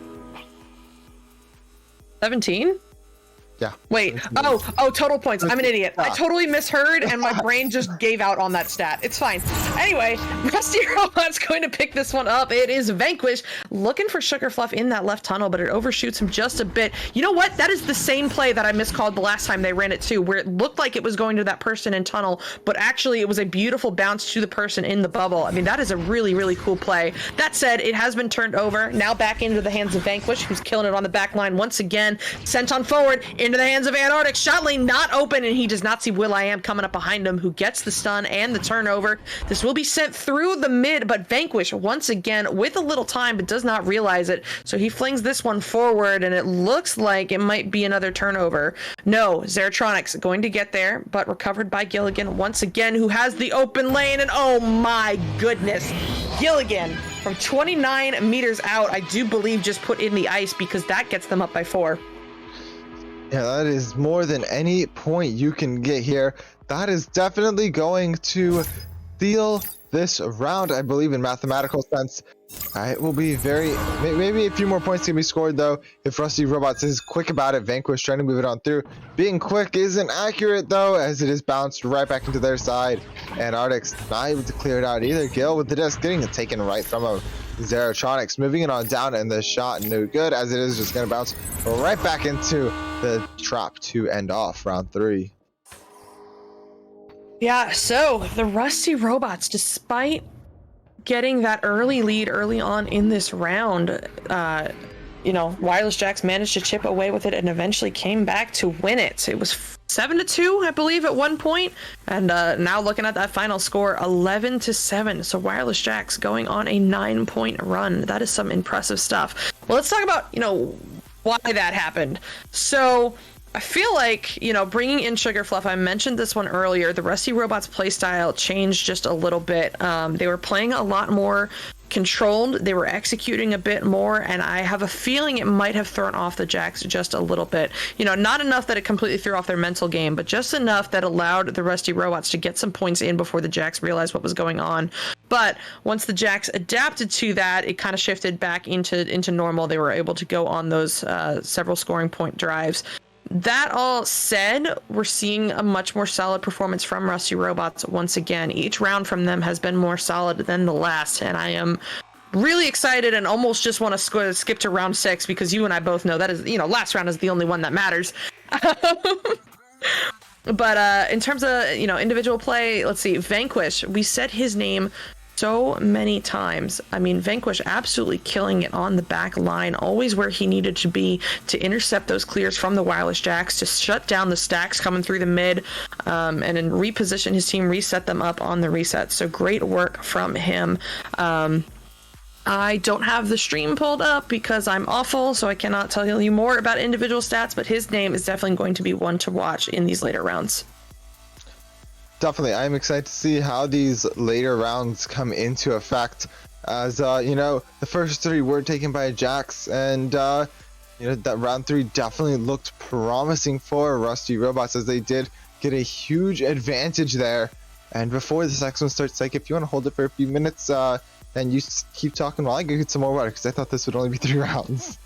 C: 17?
E: Yeah.
C: Wait. Oh, total points. I'm an idiot. I
E: Ah.
C: totally misheard, and my brain just gave out on that stat. It's fine. Anyway, Rusty Robot's going to pick this one up. It is Vanquish looking for Sugar Fluff in that left tunnel, but it overshoots him just a bit. You know what? That is the same play that I miscalled the last time they ran it too, where it looked like it was going to that person in tunnel, but actually it was a beautiful bounce to the person in the bubble. I mean, that is a really, really cool play. That said, it has been turned over. Now back into the hands of Vanquish, who's killing it on the back line once again. Sent on forward into the hands of Antarctic. Shot lane not open, and he does not see will.i.am coming up behind him, who gets the stun and the turnover. This will be sent through the mid, but Vanquish once again with a little time, but does not realize it. So he flings this one forward, and it looks like it might be another turnover. No, Zeratronics going to get there, but recovered by Gilligan once again, who has the open lane, and oh my goodness, Gilligan from 29 meters out, I do believe just put in the ice, because that gets them up by 4.
E: Yeah, that is more than any point you can get here. That is definitely going to steal this round, I believe, in mathematical sense. It will be maybe a few more points can be scored though if Rusty Robots is quick about it. Vanquish trying to move it on through. Being quick isn't accurate though, as it is bounced right back into their side. And Arctic's not able to clear it out either. Gil with the disc getting it taken right from him. Zeratronics moving it on down, and the shot no good, as it is just going to bounce right back into the trap to end off round 3.
C: Yeah, so the Rusty Robots, despite getting that early lead early on in this round, Wireless Jacks managed to chip away with it and eventually came back to win it. It was 7-2, I believe, at one point, and now looking at that final score, 11-7. So Wireless Jacks going on a 9-point run. That is some impressive stuff. Well, let's talk about why that happened. So I feel like, bringing in Sugar Fluff, I mentioned this one earlier, the Rusty Robots playstyle changed just a little bit. They were playing a lot more controlled, they were executing a bit more, and I have a feeling it might have thrown off the Jacks just a little bit. Not enough that it completely threw off their mental game, but just enough that allowed the Rusty Robots to get some points in before the Jacks realized what was going on. But once the Jacks adapted to that, it kind of shifted back into normal. They were able to go on those several scoring point drives. That all said, we're seeing a much more solid performance from Rusty Robots once again. Each round from them has been more solid than the last, and I am really excited and almost just want to skip to round 6, because you and I both know that is, last round is the only one that matters. But in terms of, individual play, let's see, Vanquish, we said his name so many times. I mean, Vanquish absolutely killing it on the back line, always where he needed to be to intercept those clears from the Wireless Jacks, to shut down the stacks coming through the mid, and then reposition his team, reset them up on the reset. So great work from him. I don't have the stream pulled up because I'm awful, so I cannot tell you more about individual stats, but his name is definitely going to be one to watch in these later rounds.
E: Definitely, I'm excited to see how these later rounds come into effect, as the first 3 were taken by Jacks, and that round 3 definitely looked promising for Rusty Robots, as they did get a huge advantage there. And before this next one starts, like, if you want to hold it for a few minutes, then you keep talking while I go get some more water, because I thought this would only be 3 rounds.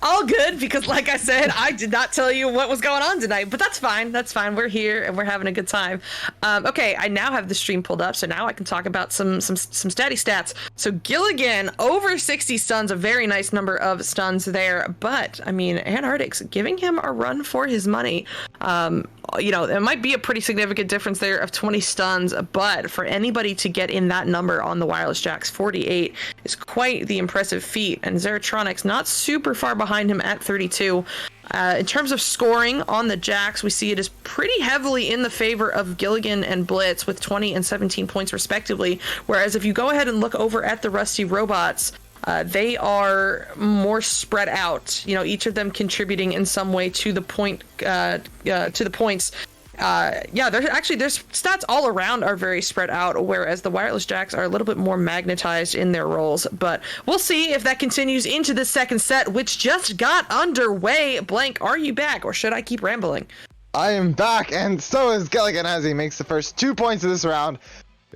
C: All good, because like I said, I did not tell you what was going on tonight, but that's fine. We're here and we're having a good time. Okay, I now have the stream pulled up, so now I can talk about some steady stats. So Gilligan over 60 stuns, a very nice number of stuns there, but I mean, Antarctic's giving him a run for his money. It might be a pretty significant difference there of 20 stuns, but for anybody to get in that number on the Wireless Jacks, 48, is quite the impressive feat. And Zeratronics not super far behind him at 32. In terms of scoring on the Jacks, we see it is pretty heavily in the favor of Gilligan and Blitz with 20 and 17 points respectively. Whereas if you go ahead and look over at the Rusty Robots, they are more spread out, each of them contributing in some way to the point, to the points. There's stats all around are very spread out, whereas the Wireless Jacks are a little bit more magnetized in their roles. But we'll see if that continues into the second set, which just got underway. Blank, are you back, or should I keep rambling?
E: I am back, and so is Gilligan, as he makes the first 2 points of this round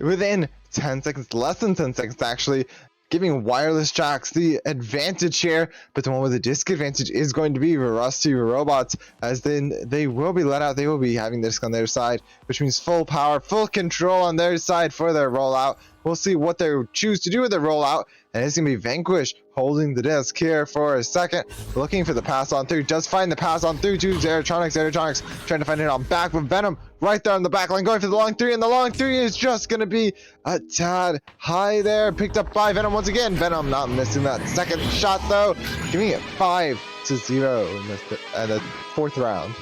E: within 10 seconds, less than 10 seconds actually. giving Wireless Jacks the advantage here, but the one with the disadvantage is going to be Rusty Robots, as then they will be let out. They will be having the disc on their side, which means full power, full control on their side for their rollout. We'll see what they choose to do with the rollout, and it's going to be Vanquish holding the disc here for a second, looking for the pass on through. Does find the pass on through to Zeratronics. Zeratronics trying to find it on back with Venom right there on the back line, going for the long three, and the long three is just going to be a tad high there, picked up by Venom once again. Venom not missing that second shot though, giving it 5-0 in the fourth round.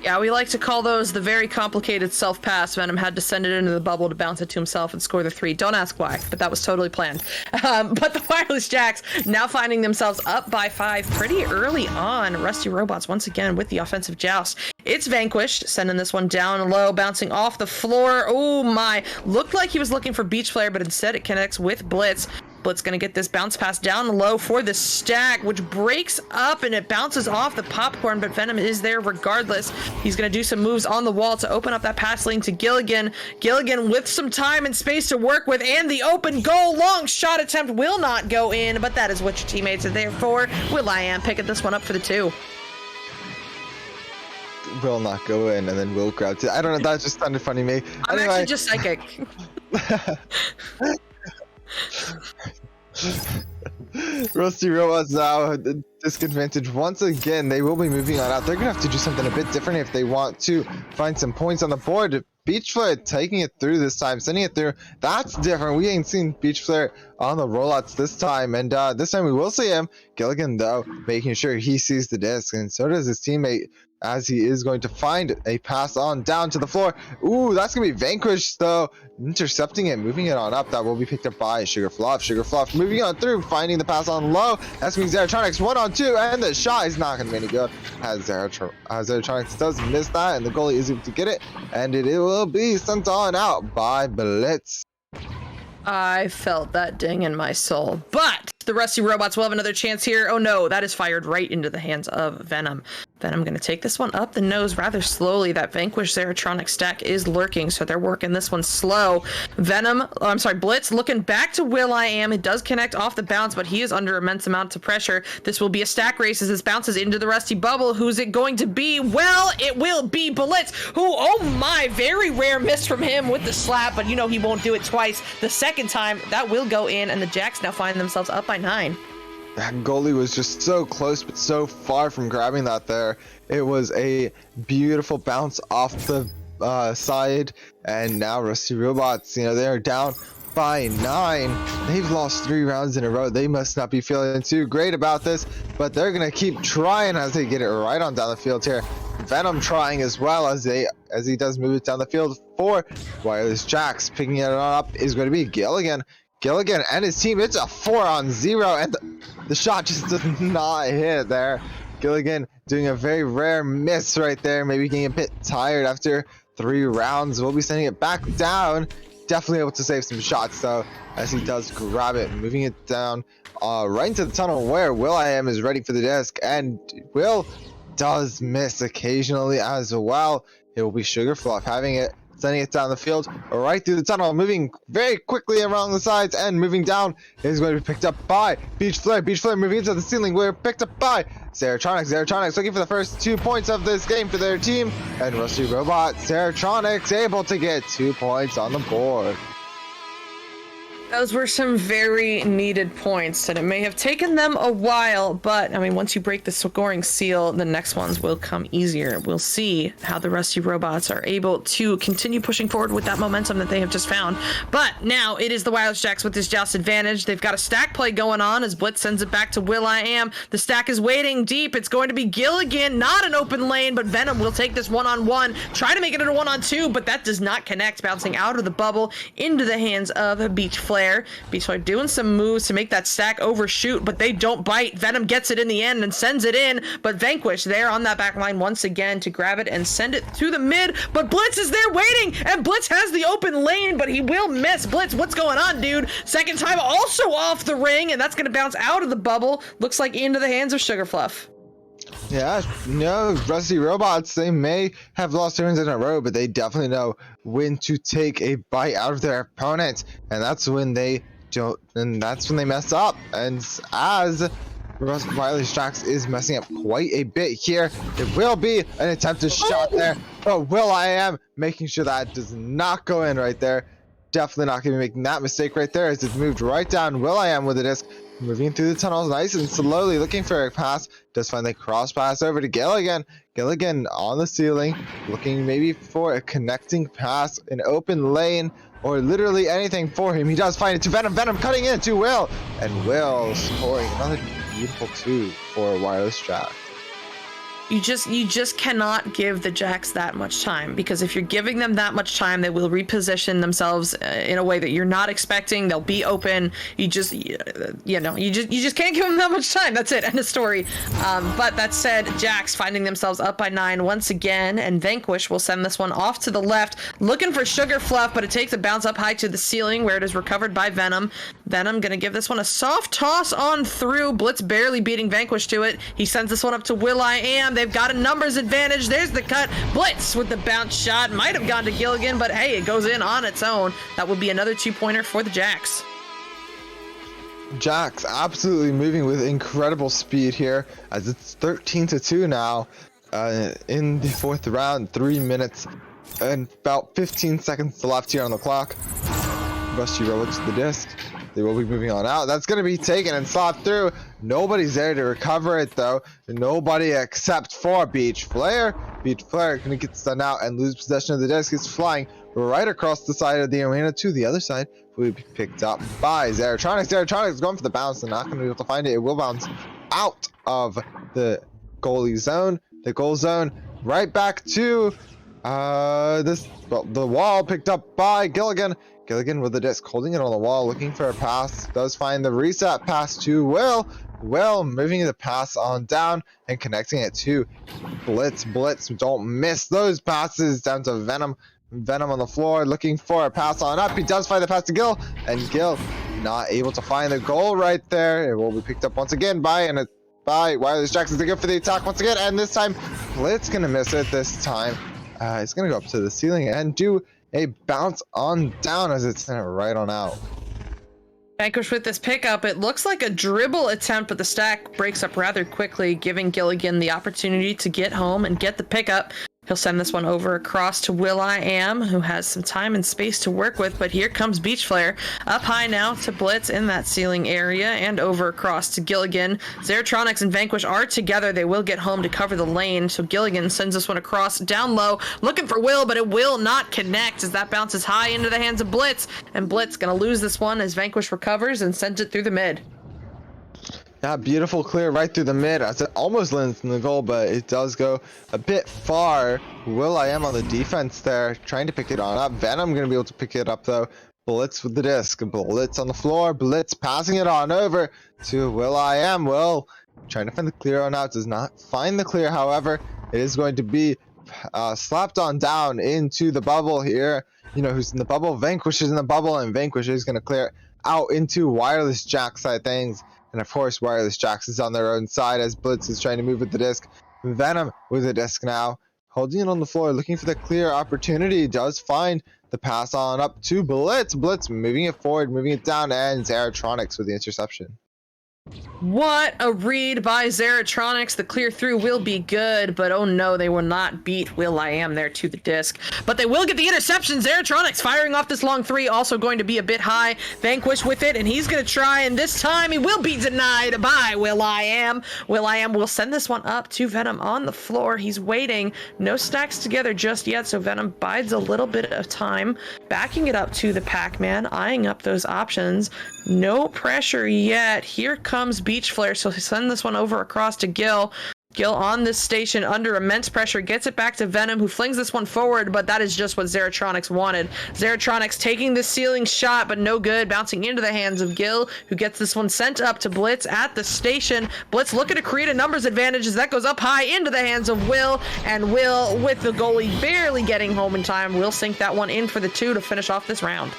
C: Yeah, we like to call those the very complicated self-pass. Venom had to send it into the bubble to bounce it to himself and score the 3. Don't ask why, but that was totally planned. But the Wireless Jacks now finding themselves up by 5 pretty early on. Rusty Robots once again with the offensive joust. It's Vanquished, sending this one down low, bouncing off the floor. Oh my, looked like he was looking for Beach Flare, but instead it connects with Blitz. Blitz gonna get this bounce pass down low for the stack, which breaks up and it bounces off the popcorn, but Venom is there regardless. He's gonna do some moves on the wall to open up that pass lane to Gilligan. Gilligan with some time and space to work with, and the open goal. Long shot attempt will not go in, but that is what your teammates are there for. will.i.am picking this one up for the 2.
E: Will not go in, and then Will grabs it. I don't know, that just sounded funny to me.
C: I'm
E: Anyway.
C: actually just psychic.
E: Rusty Robots now disadvantage once again. They will be moving on out. They're gonna have to do something a bit different if they want to find some points on the board. Beach Flare taking it through this time, sending it through. That's different. We ain't seen Beach Flare on the rollouts this time, and this time we will see him. Gilligan though making sure he sees the disc, and so does his teammate, as he is going to find a pass on down to the floor. Ooh, that's gonna be Vanquished though, intercepting it, moving it on up. That will be picked up by Sugar Fluff. Sugar Fluff moving on through, finding the pass on low. That's means Zeratronics 1-on-2, and the shot is not gonna be any good, as Zeratronics does miss that, and the goalie is able to get it, and it will be sent on out by Blitz.
C: I felt that ding in my soul, but the Rusty Robots will have another chance here. Oh no, that is fired right into the hands of Venom. Venom gonna take this one up the nose rather slowly. That Vanquish Zeratronic stack is lurking, so they're working this one slow. Blitz looking back to will.i.am. It does connect off the bounce, but he is under immense amount of pressure. This will be a stack race as this bounces into the Rusty bubble. Who's it going to be? Well, it will be Blitz, who, oh my, very rare miss from him with the slap, but you know he won't do it twice. The second time, that will go in, and the Jacks now find themselves up by 9.
E: That goalie was just so close, but so far from grabbing that there. It was a beautiful bounce off the side, and now Rusty Robots, they're down by 9. They've lost 3 rounds in a row. They must not be feeling too great about this, but they're gonna keep trying as they get it right on down the field here. Venom trying as well as he does move it down the field for Wireless Jacks. Picking it up is going to be Gilligan. Gilligan and his team, it's a 4-on-0, and the shot just does not hit there. Gilligan doing a very rare miss right there, maybe getting a bit tired after 3 rounds. We'll be sending it back down. Definitely able to save some shots though, as he does grab it, moving it down right into the tunnel where will.i.am is ready for the disc, and Will does miss occasionally as well. It will be Sugar Fluff having it, sending it down the field, right through the tunnel, moving very quickly around the sides, and moving down is going to be picked up by Beach Flare. Beach Flare moving into the ceiling, we're picked up by Zeratronics. Zeratronics looking for the first 2 points of this game for their team, and Rusty Robot Zeratronics able to get 2 points on the board.
C: Those were some very needed points, and it may have taken them a while, but I mean, once you break the scoring seal, the next ones will come easier. We'll see how the Rusty Robots are able to continue pushing forward with that momentum that they have just found. But now it is the Wireless Jacks with this joust advantage. They've got a stack play going on as Blitz sends it back to will.i.am. The stack is waiting deep. It's going to be Gilligan, not an open lane, but Venom will take this 1-on-1, try to make it a 1-on-2, but that does not connect, bouncing out of the bubble into the hands of Beach Flare. Beach Flare doing some moves to make that stack overshoot, but they don't bite. Venom gets it in the end and sends it in, but Vanquish there on that back line once again to grab it and send it to the mid, but Blitz is there waiting, and Blitz has the open lane, but he will miss. Blitz, what's going on, dude? Second time also off the ring, and that's going to bounce out of the bubble. Looks like into the hands of Sugar Fluff.
E: Yeah, no, Rusty Robots, they may have lost turns in a row, but they definitely know when to take a bite out of their opponent, and that's when they and that's when they mess up. And as Wireless Jax is messing up quite a bit here, it will be an attempted shot there, but will.i.am making sure that does not go in right there. Definitely not going to be making that mistake right there as it's moved right down. will.i.am with the disc, moving through the tunnels nice and slowly, looking for a pass. Does find the cross pass over to Gilligan. Gilligan on the ceiling, looking maybe for a connecting pass, an open lane, or literally anything for him. He does find it to Venom. Venom cutting in to Will, and Will scoring another beautiful 2 for Wireless Jax.
C: You just cannot give the Jax that much time, because if you're giving them that much time, they will reposition themselves in a way that you're not expecting. They'll be open. You just can't give them that much time. That's it. End of story. But that said, Jax finding themselves up by 9 once again, and Vanquish will send this one off to the left, looking for Sugar Fluff, but it takes a bounce up high to the ceiling where it is recovered by Venom. Venom gonna give this one a soft toss on through. Blitz barely beating Vanquish to it. He sends this one up to will.i.am. They've got a numbers advantage. There's the cut. Blitz with the bounce shot. Might have gone to Gilligan, but hey, it goes in on its own. That would be another 2-pointer for the Jax.
E: Jax absolutely moving with incredible speed here, as it's 13-2 now in the 4th round. 3 minutes and about 15 seconds left here on the clock. Rusty Robots to the disc. They will be moving on out. That's going to be taken and slapped through. Nobody's there to recover it, though. Nobody except for Beach Flare. Beach Flare going to get stunned out and lose possession of the disc. It's flying right across the side of the arena to the other side. Will be picked up by Zeratronics. Zeratronics going for the bounce. They're not going to be able to find it. It will bounce out of the goalie zone. The goal zone right back to the wall, picked up by Gilligan. Gilligan with the disc, holding it on the wall, looking for a pass. Does find the reset pass to Will. Will moving the pass on down and connecting it to Blitz. Blitz, don't miss those passes down to Venom. Venom on the floor, looking for a pass on up. He does find the pass to Gil, and Gil not able to find the goal right there. It will be picked up once again by Wireless Jackson to go for the attack once again, and this time Blitz gonna miss it this time. It's gonna go up to the ceiling and do a bounce on down as it's sent it right on out.
C: Vanquish with this pickup. It looks like a dribble attempt, but the stack breaks up rather quickly, giving Gilligan the opportunity to get home and get the pickup. He'll send this one over across to will.i.am, who has some time and space to work with, but here comes Beach Flare. Up high now to Blitz in that ceiling area, and over across to Gilligan. Zeratronics and Vanquish are together. They will get home to cover the lane, so Gilligan sends this one across down low, looking for Will, but it will not connect as that bounces high into the hands of Blitz, and Blitz gonna lose this one as Vanquish recovers and sends it through the mid.
E: Yeah, beautiful clear right through the mid as it almost lands in the goal, but it does go a bit far. will.i.am on the defense there, trying to pick it on up. Venom gonna be able to pick it up though. Blitz with the disc. Blitz on the floor. Blitz passing it on over to will.i.am. Will trying to find the clear on out. Does not find the clear, however. It is going to be slapped on down into the bubble here. You know who's in the bubble? Vanquish is in the bubble, and Vanquish is gonna clear out into Wireless Jax side things. And of course, Wireless Jax is on their own side as Blitz is trying to move with the disc. Venom with the disc now, holding it on the floor, looking for the clear opportunity. Does find the pass on up to Blitz. Blitz moving it forward, moving it down, and Zeratronics with the interception.
C: What a read by Zeratronics. The clear through will be good, but oh no, they will not beat will.i.am there to the disc. But they will get the interception. Zeratronics firing off this long three, also going to be a bit high. Vanquish with it, and he's going to try, and this time he will be denied by will.i.am. will.i.am will send this one up to Venom on the floor. He's waiting. No stacks together just yet, so Venom bides a little bit of time. Backing it up to the Pac-Man, eyeing up those options. No pressure yet. Here comes Beach Flare, so send this one over across to Gil. Gil on this station under immense pressure, gets it back to Venom, who flings this one forward, but that is just what Zeratronics wanted. Zeratronics taking the ceiling shot, but no good, bouncing into the hands of Gil, who gets this one sent up to Blitz at the station. Blitz looking to create a numbers advantage as that goes up high into the hands of Will, and Will, with the goalie barely getting home in time, will sink that one in for the 2 to finish off this round.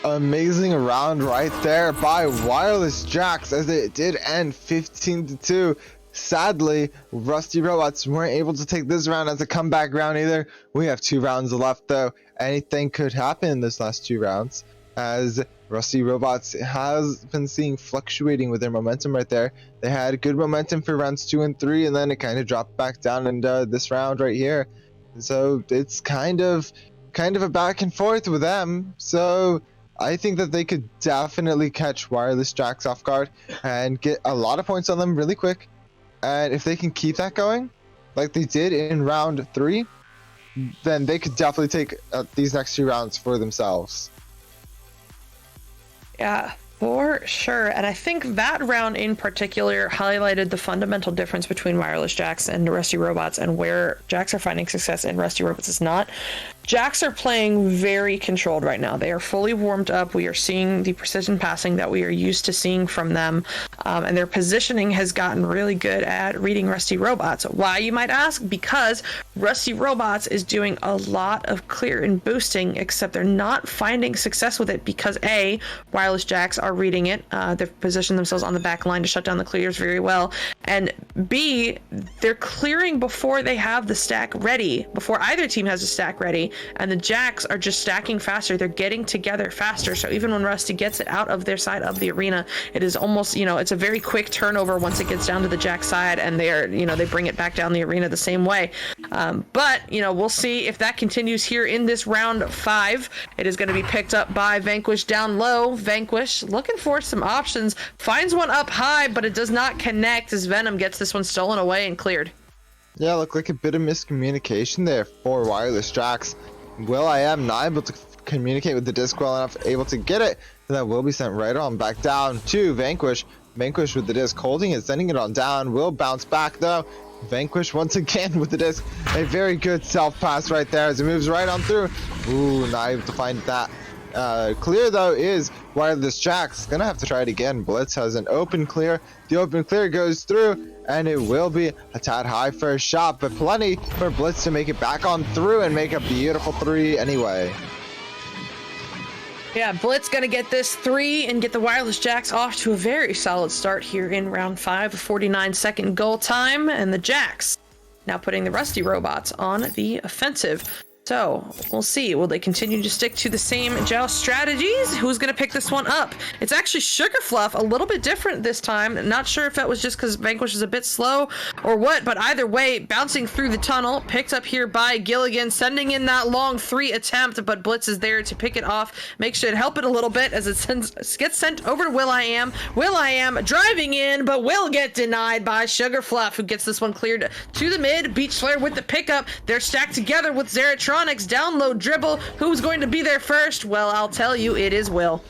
E: Amazing round right there by Wireless Jax as it did end 15-2. Sadly, Rusty Robots weren't able to take this round as a comeback round either. We have 2 rounds left though. Anything could happen in this last 2 rounds. as Rusty Robots has been seeing fluctuating with their momentum right there. They had good momentum for rounds 2 and 3, and then it kind of dropped back down in this round right here. So it's kind of a back and forth with them. So I think that they could definitely catch Wireless Jacks off guard and get a lot of points on them really quick. And if they can keep that going, like they did in round 3, then they could definitely take these next 2 rounds for themselves.
C: Yeah, for sure. And I think that round in particular highlighted the fundamental difference between Wireless Jacks and Rusty Robots, and where Jacks are finding success and Rusty Robots is not. Jacks are playing very controlled right now. They are fully warmed up. We are seeing the precision passing that we are used to seeing from them. And their positioning has gotten really good at reading Rusty Robots. Why, you might ask? Because Rusty Robots is doing a lot of clear and boosting, except they're not finding success with it because A, Wireless Jacks are reading it. They've positioned themselves on the back line to shut down the clears very well. And B, they're clearing before they have the stack ready, before either team has a stack ready. And the Jacks are just stacking faster. They're getting together faster. So even when Rusty gets it out of their side of the arena, it is almost, it's a very quick turnover once it gets down to the Jack side, and they bring it back down the arena the same way. But we'll see if that continues here in this round 5. It is going to be picked up by Vanquish down low. Vanquish looking for some options, finds one up high, but it does not connect as Venom gets this one stolen away and cleared.
E: Yeah, looked like a bit of miscommunication there for Wireless Jacks. will.i.am not able to communicate with the disc well enough, able to get it, and that will be sent right on back down to Vanquish. Vanquish with the disc, holding it, sending it on down. Will bounce back though. Vanquish once again with the disc. A very good self pass right there as it moves right on through. Ooh, not able to find that. Clear though is Wireless Jacks. Gonna have to try it again. Blitz has an open clear. The open clear goes through, and it will be a tad high for a shot, but plenty for Blitz to make it back on through and make a beautiful 3 anyway.
C: Yeah, Blitz gonna get this 3 and get the Wireless Jacks off to a very solid start here in round 5. A 49-second goal time, and the Jacks now putting the Rusty Robots on the offensive. So we'll see. Will they continue to stick to the same joust strategies? Who's going to pick this one up? It's actually Sugar Fluff, a little bit different this time. Not sure if that was just because Vanquish is a bit slow or what, but either way, bouncing through the tunnel, picked up here by Gilligan, sending in that long 3 attempt, but Blitz is there to pick it off, make sure to help it a little bit as it gets sent over to will.i.am. will.i.am driving in, but will get denied by Sugar Fluff, who gets this one cleared to the mid. Beach Slayer with the pickup. They're stacked together with Zeratronics. Download dribble. Who's going to be there first? Well, I'll tell you, it is Will.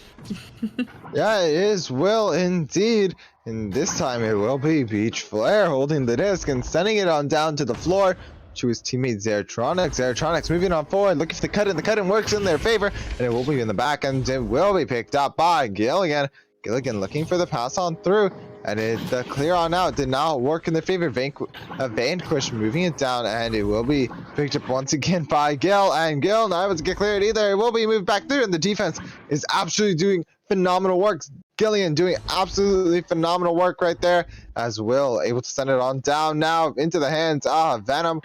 E: Yeah, it is Will indeed. And this time it will be Beach Flare holding the disc and sending it on down to the floor to his teammate Zeratronics. Zeratronics moving on forward, looking for the cut in. The cut in works in their favor, and it will be in the back end. It will be picked up by Gilligan. Gilligan looking for the pass on through, and the clear on out did not work in their favor. Vanquish moving it down, and it will be picked up once again by Gil, and Gil not able to get cleared either. It will be moved back through, and the defense is absolutely doing phenomenal work. Gilligan doing absolutely phenomenal work right there, as Will able to send it on down now into the hands of Venom.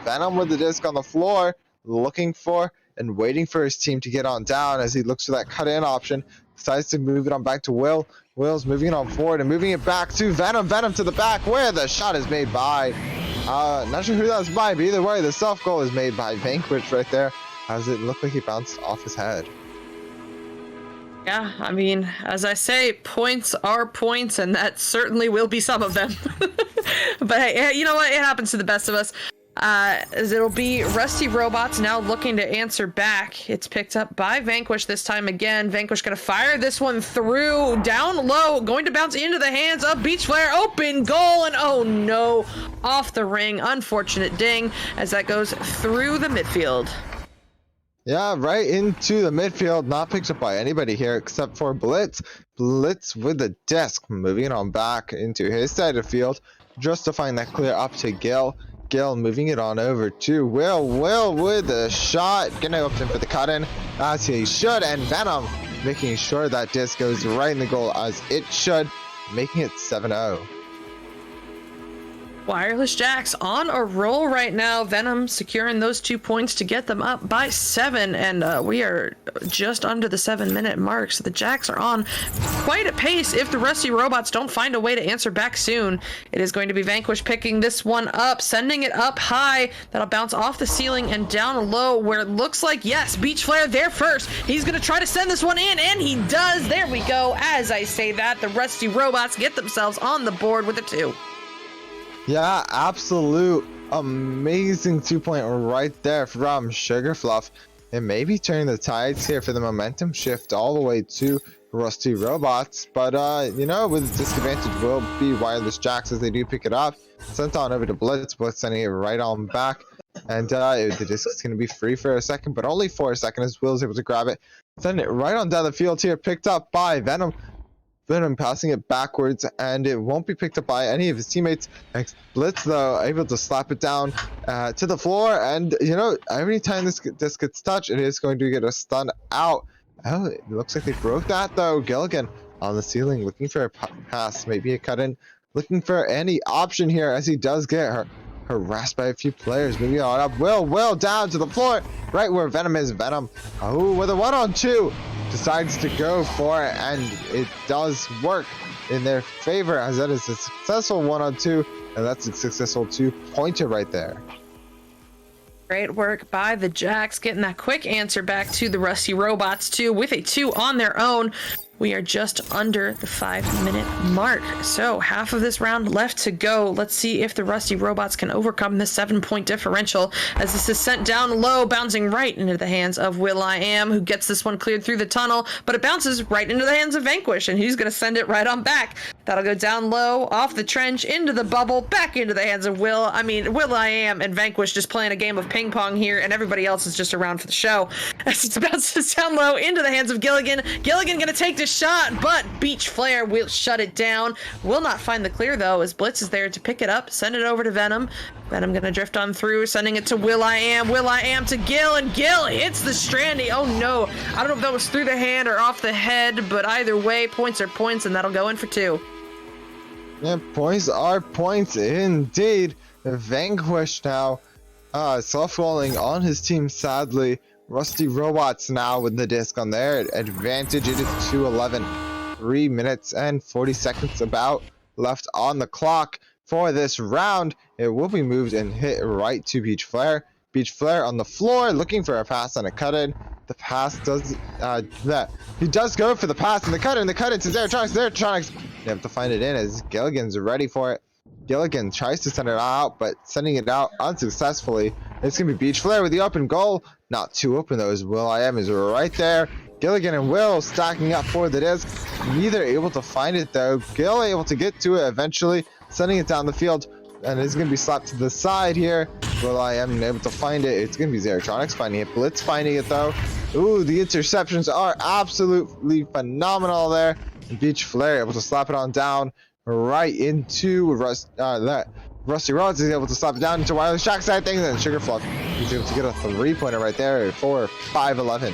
E: Venom with the disc on the floor, looking for and waiting for his team to get on down as he looks for that cut-in option. Decides to move it on back to Will. Will's moving it on forward and moving it back to Venom. Venom to the back where the shot is made by. Not sure who that was by, but either way, the self-goal is made by Vanquish right there, as it looked like he bounced off his head.
C: Yeah, I mean, as I say, points are points, and that certainly will be some of them. But hey, you know what? It happens to the best of us. As it'll be Rusty Robots now looking to answer back. It's picked up by Vanquish this time again. Vanquish gonna fire this one through, down low, going to bounce into the hands of Beach Flare. Open goal, and oh no, off the ring. Unfortunate ding as that goes through the midfield.
E: Yeah, right into the midfield. Not picked up by anybody here except for Blitz. Blitz with the disc, moving it on back into his side of the field, just to find that clear up to Gil. Gil moving it on over to Will. Will with the shot. Gonna open for the cut-in as he should. And Venom making sure that disc goes right in the goal as it should, making it 7-0.
C: Wireless Jacks on a roll right now. Venom securing those 2 points to get them up by 7, and we are just under the 7-minute mark, so the Jacks are on quite a pace if the Rusty Robots don't find a way to answer back soon. It is going to be Vanquish picking this one up, sending it up high. That'll bounce off the ceiling and down low, where it looks like, yes, Beach Flare there first. He's going to try to send this one in, and he does. There we go. As I say that, the Rusty Robots get themselves on the board with a 2.
E: Yeah, absolute amazing 2-point right there from Sugarfluff. It may be turning the tides here for the momentum shift all the way to Rusty Robots, but you know, with disadvantage will be Wireless Jacks as they do pick it up. Sent on over to Blitz, Blitz sending it right on back, and the disc is going to be free for a second, but only for a second as Will's able to grab it, send it right on down the field here, picked up by Venom. Venom passing it backwards, and it won't be picked up by any of his teammates. Blitz, though, able to slap it down to the floor, and, you know, every time this gets touched, it is going to get a stun out. Oh, it looks like they broke that, though. Gilligan on the ceiling, looking for a pass, maybe a cut-in, looking for any option here, as he does get harassed by a few players. Maybe on up. Will down to the floor, right where Venom is. Venom, oh, with a 1-on-2. Decides to go for it, and it does work in their favor, as that is a successful 1-on-2, and that's a successful 2-pointer right there.
C: Great work by the Jacks, getting that quick answer back to the Rusty Robots too, with a 2 on their own. We are just under the 5-minute mark, so half of this round left to go. Let's see if the Rusty Robots can overcome this 7-point differential, as this is sent down low, bouncing right into the hands of Will.i.am, who gets this one cleared through the tunnel, but it bounces right into the hands of Vanquish, and he's going to send it right on back. That'll go down low, off the trench, into the bubble, back into the hands of Will.i.am and Vanquish just playing a game of ping pong here, and everybody else is just around for the show. As it bounces down low into the hands of Gilligan. Gilligan going to take this shot, but Beach Flare will shut it down. Will not find the clear, though, as Blitz is there to pick it up, send it over to Venom. Venom going to drift on through, sending it to Will.i.am. Will.i.am to Gil, and Gil hits the Strandy. Oh, no. I don't know if that was through the hand or off the head, but either way, points are points, and that'll go in for 2.
E: Yeah, points are points indeed. Vanquish now, self-rolling on his team, sadly. Rusty Robots now with the disc on their advantage. It is 2:11, 3 minutes and 40 seconds about left on the clock for this round. It will be moved and hit right to Beach Flare. Beach Flare on the floor, looking for a pass and a cut-in. The pass does he does go for the pass and the cut-in. The cut-in to Zeratronics. Zeratronics, they have to find it in as Gilligan's ready for it. Gilligan tries to send it out, but sending it out unsuccessfully. It's going to be Beach Flare with the open goal. Not too open, though, as Will.i.am is right there. Gilligan and Will stacking up for the disc. Neither able to find it, though. Gil able to get to it eventually, sending it down the field. And it's going to be slapped to the side here. Will.i.am able to find it. It's going to be Zeratronics finding it. Blitz finding it, though. Ooh, the interceptions are absolutely phenomenal there. And Beach Flare able to slap it on down right into Rusty Rods is able to slap it down into Wireless Jack side things, and Sugarfluff is able to get a 3-pointer right there for 5-11.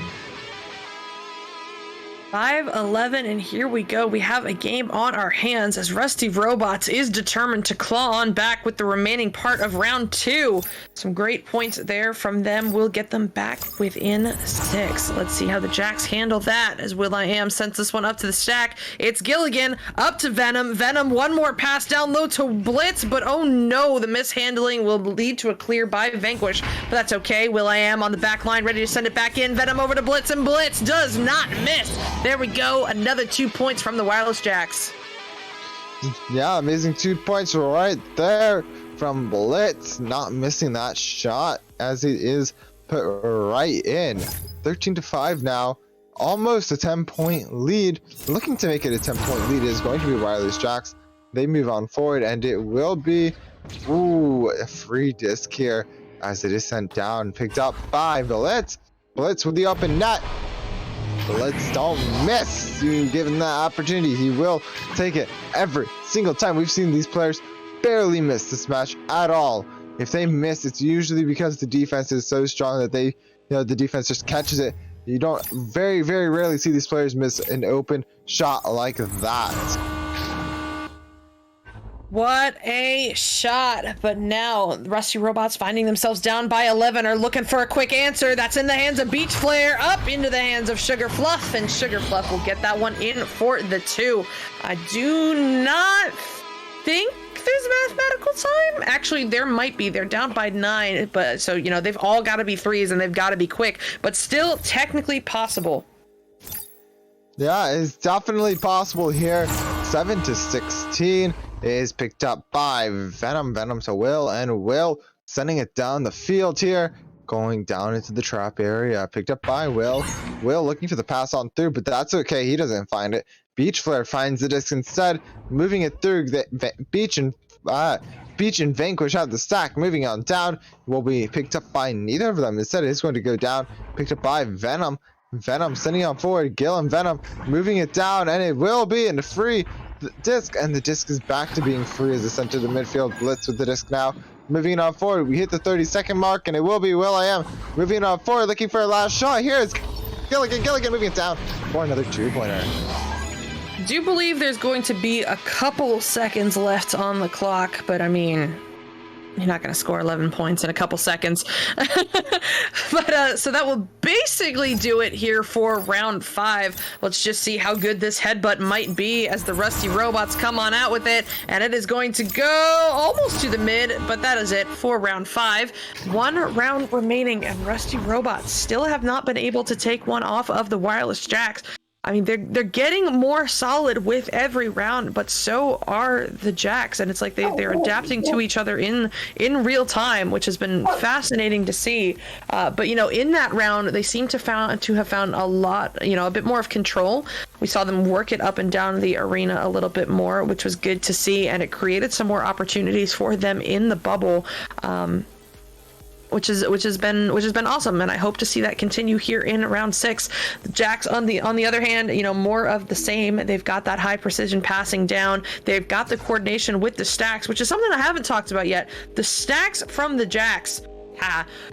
C: 5-11, and here we go. We have a game on our hands as Rusty Robots is determined to claw on back with the remaining part of round 2. Some great points there from them will get them back within 6. Let's see how the Jacks handle that as Will.i.am sends this one up to the stack. It's Gilligan up to Venom. Venom, one more pass down low to Blitz, but oh no, the mishandling will lead to a clear by Vanquish, but that's okay. Will.i.am on the back line, ready to send it back in. Venom over to Blitz, and Blitz does not miss. There we go, another 2 points from the Wireless Jacks.
E: Yeah, amazing 2 points right there from Blitz, not missing that shot as it is put right in. 13-5 now, almost a 10-point lead. Looking to make it a 10-point lead is going to be Wireless Jacks. They move on forward, and it will be a free disc here as it is sent down, picked up by Blitz. Blitz with the open net. Blitz don't miss. You give him that opportunity, he will take it every single time. We've seen these players barely miss this match at all. If they miss, it's usually because the defense is so strong that the defense just catches it. You don't very rarely see these players miss an open shot like that.
C: What a shot. But now Rusty Robots, finding themselves down by 11, are looking for a quick answer. That's in the hands of Beach Flare, up into the hands of Sugar Fluff, and Sugar Fluff will get that one in for the 2. I do not think there's mathematical time. Actually, there might be. They're down by 9, but so, you know, they've all got to be 3s and they've got to be quick, but still technically possible.
E: Yeah, it's definitely possible here. 7 to 16 is picked up by Venom. Venom to Will, and Will sending it down the field here, going down into the trap area. Picked up by Will. Will looking for the pass on through, but that's okay. He doesn't find it. Beach Flare finds the disc instead, moving it through. Beach and Vanquish have the stack. Moving on down, will be picked up by neither of them. Instead, it's going to go down. Picked up by Venom. Venom sending on forward. Gil and Venom moving it down, and it will be in the free disc, and the disc is back to being free as it's sent to the midfield. Blitz with the disc now. Moving it on forward. We hit the 30-second mark, and it will be will.i.am moving it on forward, looking for a last shot. Here is Gilligan. Gilligan moving it down for another 2-pointer.
C: Do believe there's going to be a couple seconds left on the clock, but I mean, you're not going to score 11 points in a couple seconds. But so that will basically do it here for round 5. Let's just see how good this headbutt might be as the Rusty Robots come on out with it, and it is going to go almost to the mid, but that is it for round 5. 1 round remaining, and Rusty Robots still have not been able to take one off of the Wireless Jacks. I mean, they're getting more solid with every round, but so are the Jacks, and it's like they're adapting to each other in real time, which has been fascinating to see. But you know, in that round, they seem to have found a lot, you know, a bit more of control. We saw them work it up and down the arena a little bit more, which was good to see, and it created some more opportunities for them in the bubble. Which has been awesome, and I hope to see that continue here in round 6. The Jacks, on the other hand, you know, more of the same. They've got that high precision passing down. They've got the coordination with the stacks, which is something I haven't talked about yet. The stacks from the Jacks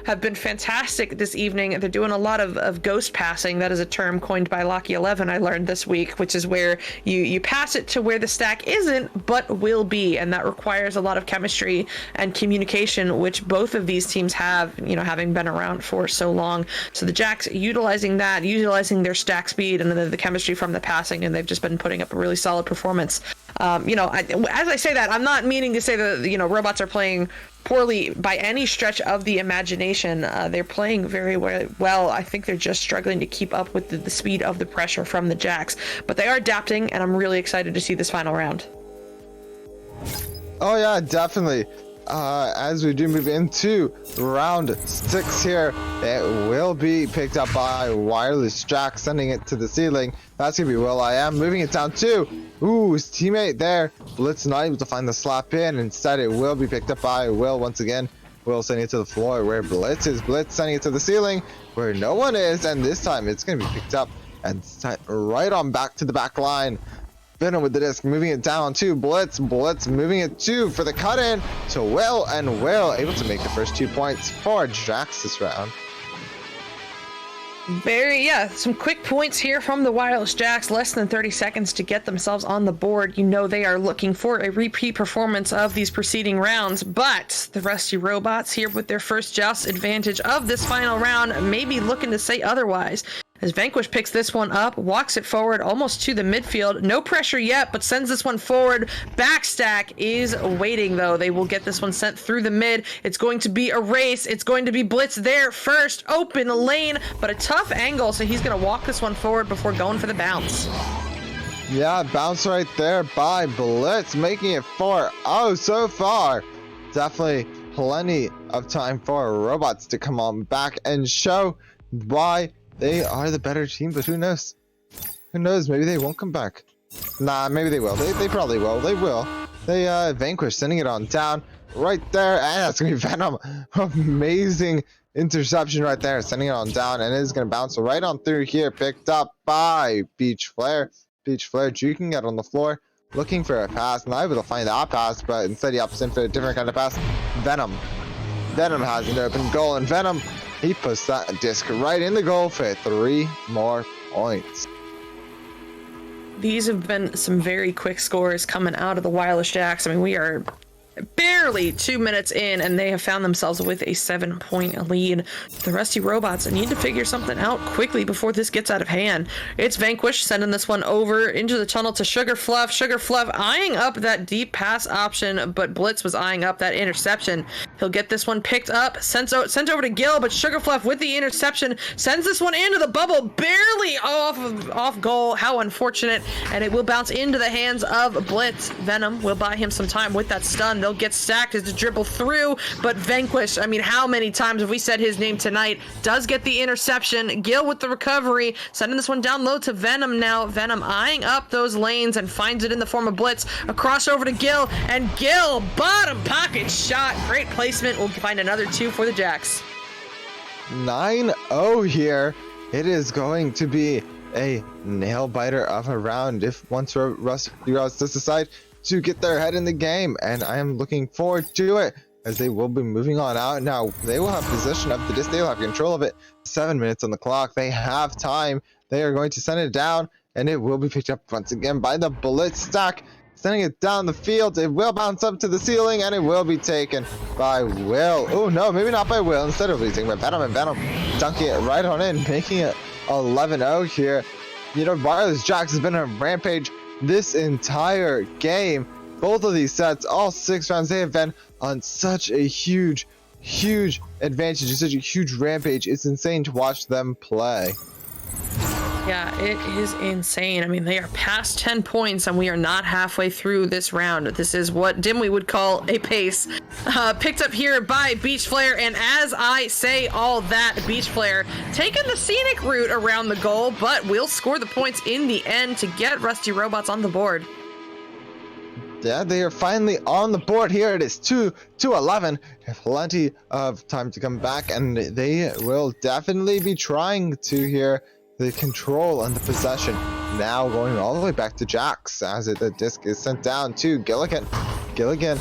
C: have been fantastic this evening. They're doing a lot of ghost passing. That is a term coined by Locky 11 I learned this week, which is where you pass it to where the stack isn't but will be, and that requires a lot of chemistry and communication, which both of these teams have, you know, having been around for so long. So the Jacks utilizing their stack speed and the chemistry from the passing, and they've just been putting up a really solid performance. You know, as I say that, I'm not meaning to say that, you know, Robots are playing poorly by any stretch of the imagination. They're playing very well. I think they're just struggling to keep up with the speed of the pressure from the Jacks, but they are adapting, and I'm really excited to see this final round.
E: Oh yeah, definitely. As we do move into round 6 here, it will be picked up by Wireless Jack, sending it to the ceiling. That's gonna be will.i.am moving it down too. Ooh, his teammate there. Blitz not able to find the slap in. Instead, it will be picked up by Will once again. Will sending it to the floor where Blitz is. Blitz sending it to the ceiling where no one is, and this time it's gonna be picked up and sent right on back to the back line. Venom with the disc, moving it down to Blitz. Blitz moving it to for the cut in to Will, and Will able to make the first 2 points for Jax this round.
C: Some quick points here from the Wireless Jacks. Less than 30 seconds to get themselves on the board. You know they are looking for a repeat performance of these preceding rounds, but the Rusty Robots here with their first Joust advantage of this final round may be looking to say otherwise. As Vanquish picks this one up, walks it forward almost to the midfield. No pressure yet, but sends this one forward. Backstack is waiting, though. They will get this one sent through the mid. It's going to be a race. It's going to be Blitz there first. Open lane, but a tough angle, so he's going to walk this one forward before going for the bounce.
E: Yeah, bounce right there by Blitz, making it 4-0 so far. Definitely plenty of time for Robots to come on back and show why they are the better team, but who knows? Who knows? Maybe they won't come back. Nah, maybe they will. They probably will. They will. They Vanquish sending it on down right there, and that's gonna be Venom. Amazing interception right there, sending it on down, and it is gonna bounce right on through here. Picked up by Beach Flare. Beach Flare juking out on the floor, looking for a pass. Not able to find that pass, but instead he opts in for a different kind of pass. Venom has an open goal, and Venom, he puts that disc right in the goal for 3 more points.
C: these have been some very quick scores coming out of the Wireless Jacks. I mean, we are barely 2 minutes in, and they have found themselves with a 7-point lead. The Rusty Robots need to figure something out quickly before this gets out of hand. It's Vanquish sending this one over into the tunnel to Sugar Fluff. Sugar Fluff eyeing up that deep pass option, but Blitz was eyeing up that interception. He'll get this one picked up, sent over to Gil, but Sugar Fluff with the interception sends this one into the bubble, barely off goal. How unfortunate, and it will bounce into the hands of Blitz. Venom will buy him some time with that stun. They'll get stacked as to dribble through, but Vanquish, I mean, how many times have we said his name tonight? Does get the interception. Gil with the recovery, sending this one down low to Venom now. Venom eyeing up those lanes and finds it in the form of Blitz. Across over to Gil, and Gil, bottom pocket shot. Great placement. We'll find another 2 for the Jacks.
E: 9-0 here. It is going to be a nail biter of a round if once Rusty Robots does decide to get their head in the game, and I am looking forward to it as they will be moving on out. Now they will have possession of the disc, they will have control of it. 7 minutes on the clock, they have time. They are going to send it down, and it will be picked up once again by the Blitz stack, sending it down the field. It will bounce up to the ceiling, and it will be taken by Will. Oh no, maybe not by Will, instead of being taken by Venom, and Venom dunking it right on in, making it 11-0 here. You know, Wireless Jacks has been on a rampage this entire game. Both of these sets, all 6 rounds, they have been on such a huge advantage, such a huge rampage. It's insane to watch them play.
C: Yeah, it is insane. I mean, they are past 10 points, and we are not halfway through this round. This is what Dimly would call a pace. Picked up here by Beach Flare, and as I say all that, Beach Flare taking the scenic route around the goal, but will score the points in the end to get Rusty Robots on the board.
E: Yeah, they are finally on the board here. It is 2-11. They have plenty of time to come back, and they will definitely be trying to here. The control and the possession now going all the way back to Jax as the disc is sent down to Gilligan. Gilligan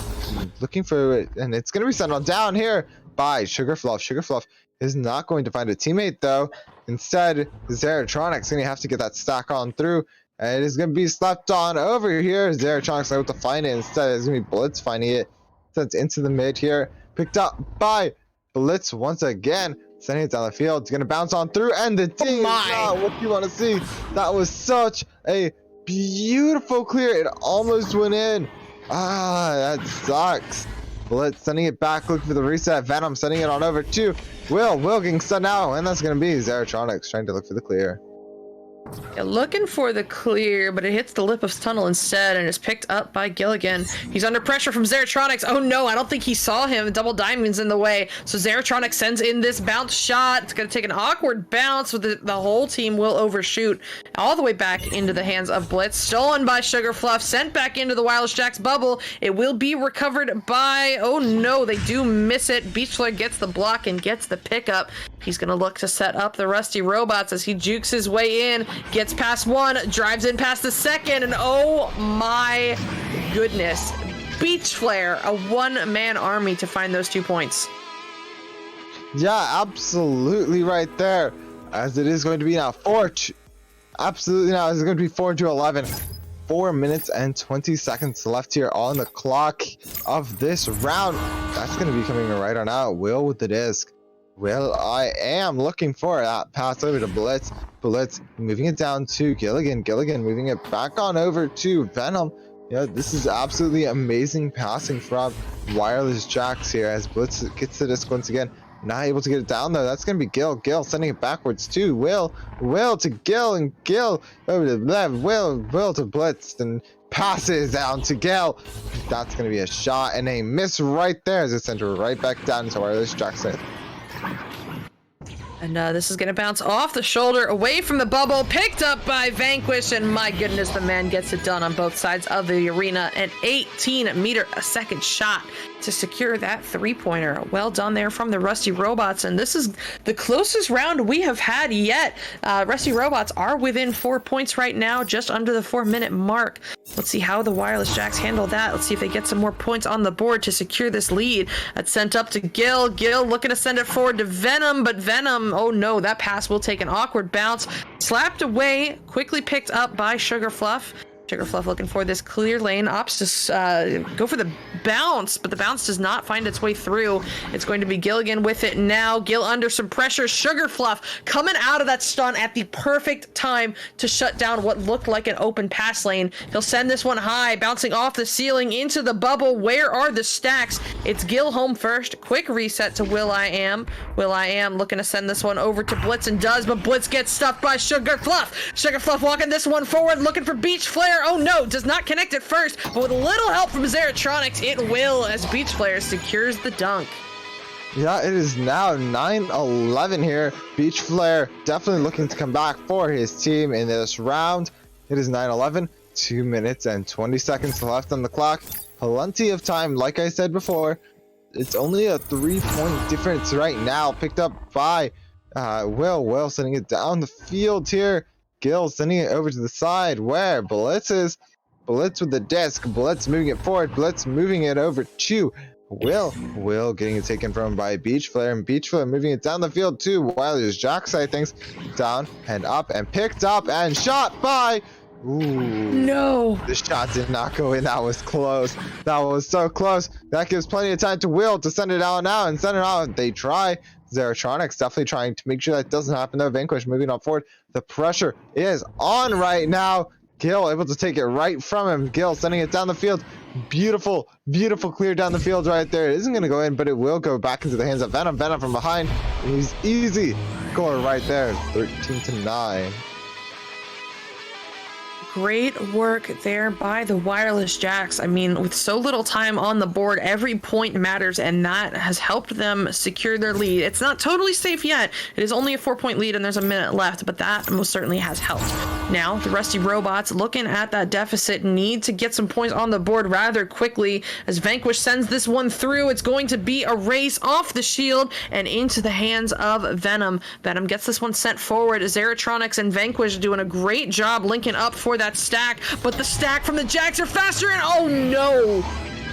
E: looking for it, and it's going to be sent on down here by Sugar Fluff. Sugar Fluff is not going to find a teammate though. Instead, Zeratronics going to have to get that stack on through. And it is going to be slapped on over here. Zeratronics able to find it. Instead, it's going to be Blitz finding it. Sent into the mid here. Picked up by Blitz once again. Sending it down the field. It's going to bounce on through. And the ding is not what you want to see. That was such a beautiful clear. It almost went in. Ah, that sucks. Blitz sending it back. Looking for the reset. Venom sending it on over to Will. Will getting stunned now. And that's going to be Zeratronics trying to look for the clear.
C: Yeah, looking for the clear, but it hits the lip of tunnel instead and is picked up by Gilligan. He's under pressure from Zeratronics. Oh no, I don't think he saw him. Double Diamond's in the way. So Zeratronics sends in this bounce shot. It's going to take an awkward bounce, but the whole team will overshoot all the way back into the hands of Blitz. Stolen by Sugar Fluff, sent back into the Wireless Jacks bubble. It will be recovered by, oh no, they do miss it. Beach Flare gets the block and gets the pickup. He's going to look to set up the Rusty Robots as he jukes his way in. Gets past one, drives in past the second, and oh my goodness. Beach Flare, a one-man army to find those 2 points.
E: Yeah, absolutely right there. As it is going to be now 4-2. Absolutely now, it's going to be 4-11. 4 minutes and 20 seconds left here on the clock of this round. That's going to be coming right on out. Will with the disc. Well, I am looking for that pass over to Blitz. Blitz moving it down to Gilligan. Gilligan moving it back on over to Venom. Yeah, this is absolutely amazing passing from Wireless Jacks here as Blitz gets the disc once again. Not able to get it down though. That's going to be Gil. Gil sending it backwards to Will. Will to Gil, and Gil over to left. Will to Blitz, and passes down to Gil. That's going to be a shot and a miss right there as it sent her right back down to Wireless Jacks.
C: And this is going to bounce off the shoulder, away from the bubble, picked up by Vanquish, and my goodness, the man gets it done on both sides of the arena. An 18-meter-a-second shot to secure that three-pointer. Well done there from the Rusty Robots, and this is the closest round we have had yet. Rusty Robots are within 4 points right now, just under the 4-minute mark. Let's see how the Wireless Jacks handle that. Let's see if they get some more points on the board to secure this lead. That's sent up to Gil. Gil looking to send it forward to Venom, but Venom Oh no, that pass will take an awkward bounce. Slapped away, quickly picked up by Sugar Fluff. Sugar Fluff looking for this clear lane. Opts to go for the bounce, but the bounce does not find its way through. It's going to be Gilligan with it now. Gil under some pressure. Sugar Fluff coming out of that stun at the perfect time to shut down what looked like an open pass lane. He'll send this one high, bouncing off the ceiling into the bubble. Where are the stacks? It's Gil home first. Quick reset to will.i.am. will.i.am looking to send this one over to Blitz and does, but Blitz gets stuffed by Sugar Fluff. Sugar Fluff walking this one forward, looking for Beach Flare. Oh no, does not connect it first, but with a little help from Zeratronics, it will, as Beach Flare secures the dunk.
E: Yeah, it is now 9-11 here. Beach Flare definitely looking to come back for his team in this round. It is 9-11, 2 minutes and 20 seconds left on the clock. Plenty of time, like I said before. It's only a 3-point difference right now, picked up by Will sending it down the field here. Gil sending it over to the side where Blitz is. Blitz with the disc. Blitz moving it forward. Blitz moving it over to Will. Will getting it taken from by Beach Flare. And Beach Flare moving it down the field too. While there's Jax, I think, down and up and picked up and shot by. Ooh.
C: No.
E: The shot did not go in. That was close. That was so close. That gives plenty of time to Will to send it out now and send it out. They try. Zeratronics definitely trying to make sure that doesn't happen though. Vanquish moving on forward. The pressure is on right now. Gil able to take it right from him. Gil sending it down the field. Beautiful clear down the field right there. It isn't going to go in, but it will go back into the hands of Venom. Venom from behind. He's easy score right there. 13-9.
C: Great work there by the Wireless Jacks. I mean, with so little time on the board, every point matters, and that has helped them secure their lead. It's not totally safe yet. It is only a 4-point lead, and there's a minute left, but that most certainly has helped. Now, the Rusty Robots, looking at that deficit, need to get some points on the board rather quickly. As Vanquish sends this one through, it's going to be a race off the shield and into the hands of Venom. Venom gets this one sent forward. Zeratronics and Vanquish doing a great job linking up for that stack, but the stack from the Jacks are faster, and oh no!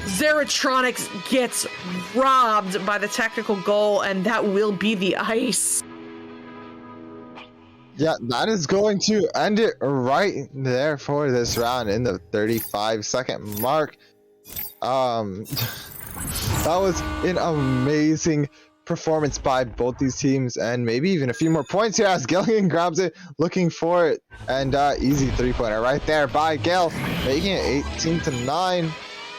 C: Zeratronics gets robbed by the technical goal, and that will be the ice.
E: Yeah, that is going to end it right there for this round in the 35-second mark. That was an amazing performance by both these teams, and maybe even a few more points here as Gilligan grabs it, looking for it, and easy 3-pointer right there by Gil, making it 18-9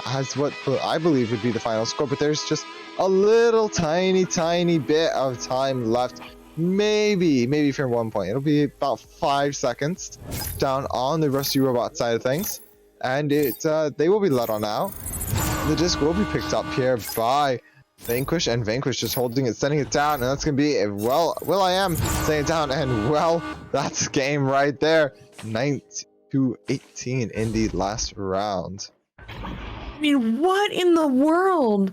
E: as what I believe would be the final score. But there's just a little tiny bit of time left, maybe for 1 point. It'll be about 5 seconds down on the Rusty Robot side of things, and they will be let on out. The disc will be picked up here by Vanquish, and Vanquish just holding it, sending it down, and that's gonna be a will.i.am sending it down, and well, that's game right there. 9-18 in the last round.
C: I mean, what in the world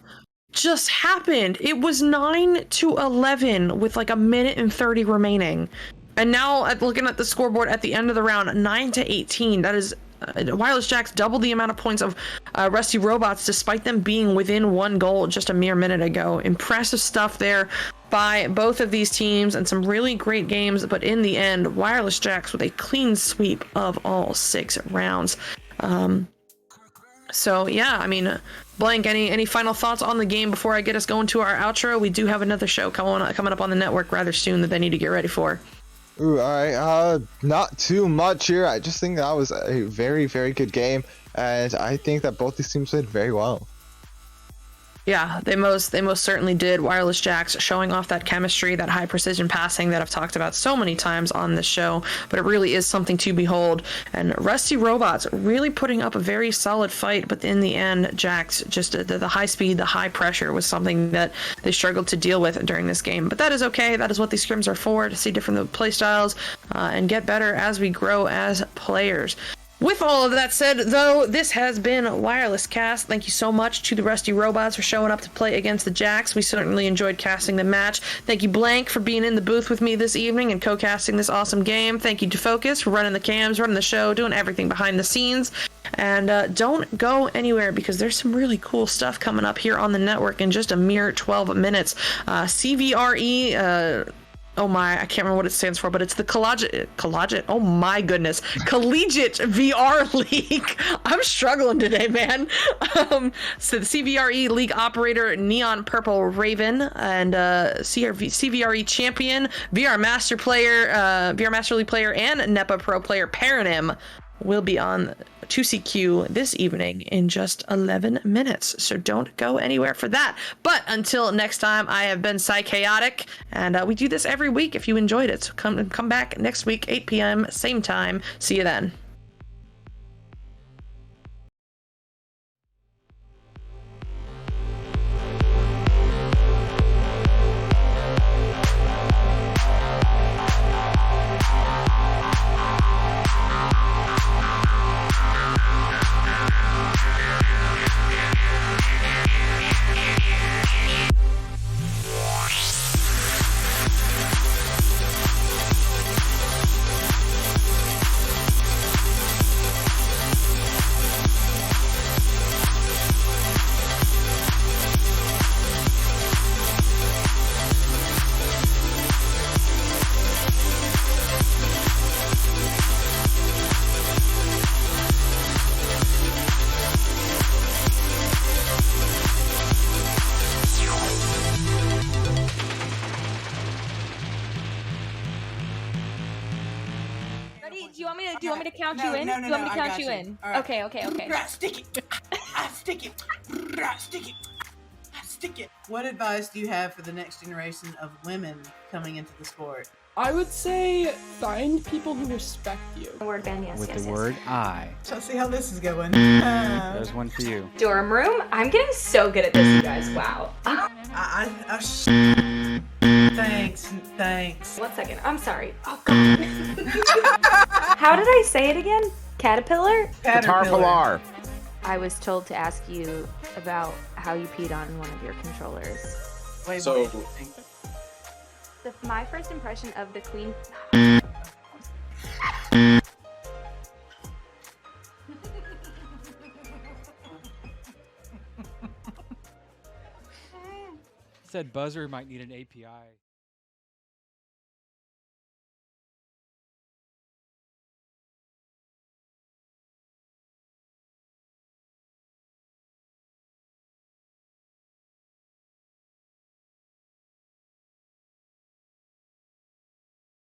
C: just happened? It was 9-11 with like a minute and 30 remaining, and now looking at the scoreboard at the end of the round, 9-18. That is Wireless Jacks doubled the amount of points of Rusty Robots, despite them being within 1 goal just a mere minute ago. Impressive stuff there by both of these teams, and some really great games, but in the end, Wireless Jacks with a clean sweep of all 6 rounds. So yeah, I mean, Blank, any final thoughts on the game before I get us going to our outro? We do have another show coming up on the network rather soon that they need to get ready for.
E: Ooh, alright, not too much here. I just think that was a very good game, and I think that both these teams played very well.
C: Yeah, they most certainly did. Wireless Jacks showing off that chemistry, that high precision passing that I've talked about so many times on this show, but it really is something to behold. And Rusty Robots really putting up a very solid fight, but in the end, Jacks, just the high speed, the high pressure was something that they struggled to deal with during this game. But that is okay. That is what these scrims are for, to see different play styles and get better as we grow as players. With all of that said, though, this has been Wireless Cast. Thank you so much to the Rusty Robots for showing up to play against the Jacks. We certainly enjoyed casting the match. Thank you, Blank, for being in the booth with me this evening and co-casting this awesome game. Thank you to Focus for running the cams, running the show, doing everything behind the scenes. And don't go anywhere, because there's some really cool stuff coming up here on the network in just a mere 12 minutes. CVRE oh my, I can't remember what it stands for, but it's the Collegiate, oh my goodness, Collegiate VR League. I'm struggling today, man. So the CVRE League operator, Neon Purple Raven, and CVRE champion, VR Master player, VR Master League player, and NEPA Pro player Paranym will be on 2CQ this evening in just 11 minutes. So don't go anywhere for that. But until next time, I have been Psychaotic, and we do this every week if you enjoyed it. So come back next week, 8 p.m., same time. See you then.
F: Ready? Do you want me to count you in?
B: No,
F: Do you want me to
B: I
F: count
B: got
F: you
B: you.
F: in?
B: All right.
F: Okay.
B: Stick it. Stick it. Stick it. Stick it. What advice do you have for the next generation of women coming into the sport?
I: I would say find people who respect you.
F: Word band, yes,
J: With
F: yes,
J: the
F: yes.
J: word I.
B: So see how this is going.
J: There's one for you.
F: Dorm room? I'm getting so good at this, you guys. Wow.
B: Thanks.
F: 1 second. I'm sorry. Oh, God. How did I say it again? Caterpillar?
H: Guitar Pilar.
F: I was told to ask you about how you peed on one of your controllers.
B: Wait.
F: My first impression of the Queen...
J: Said Buzzer might need an API.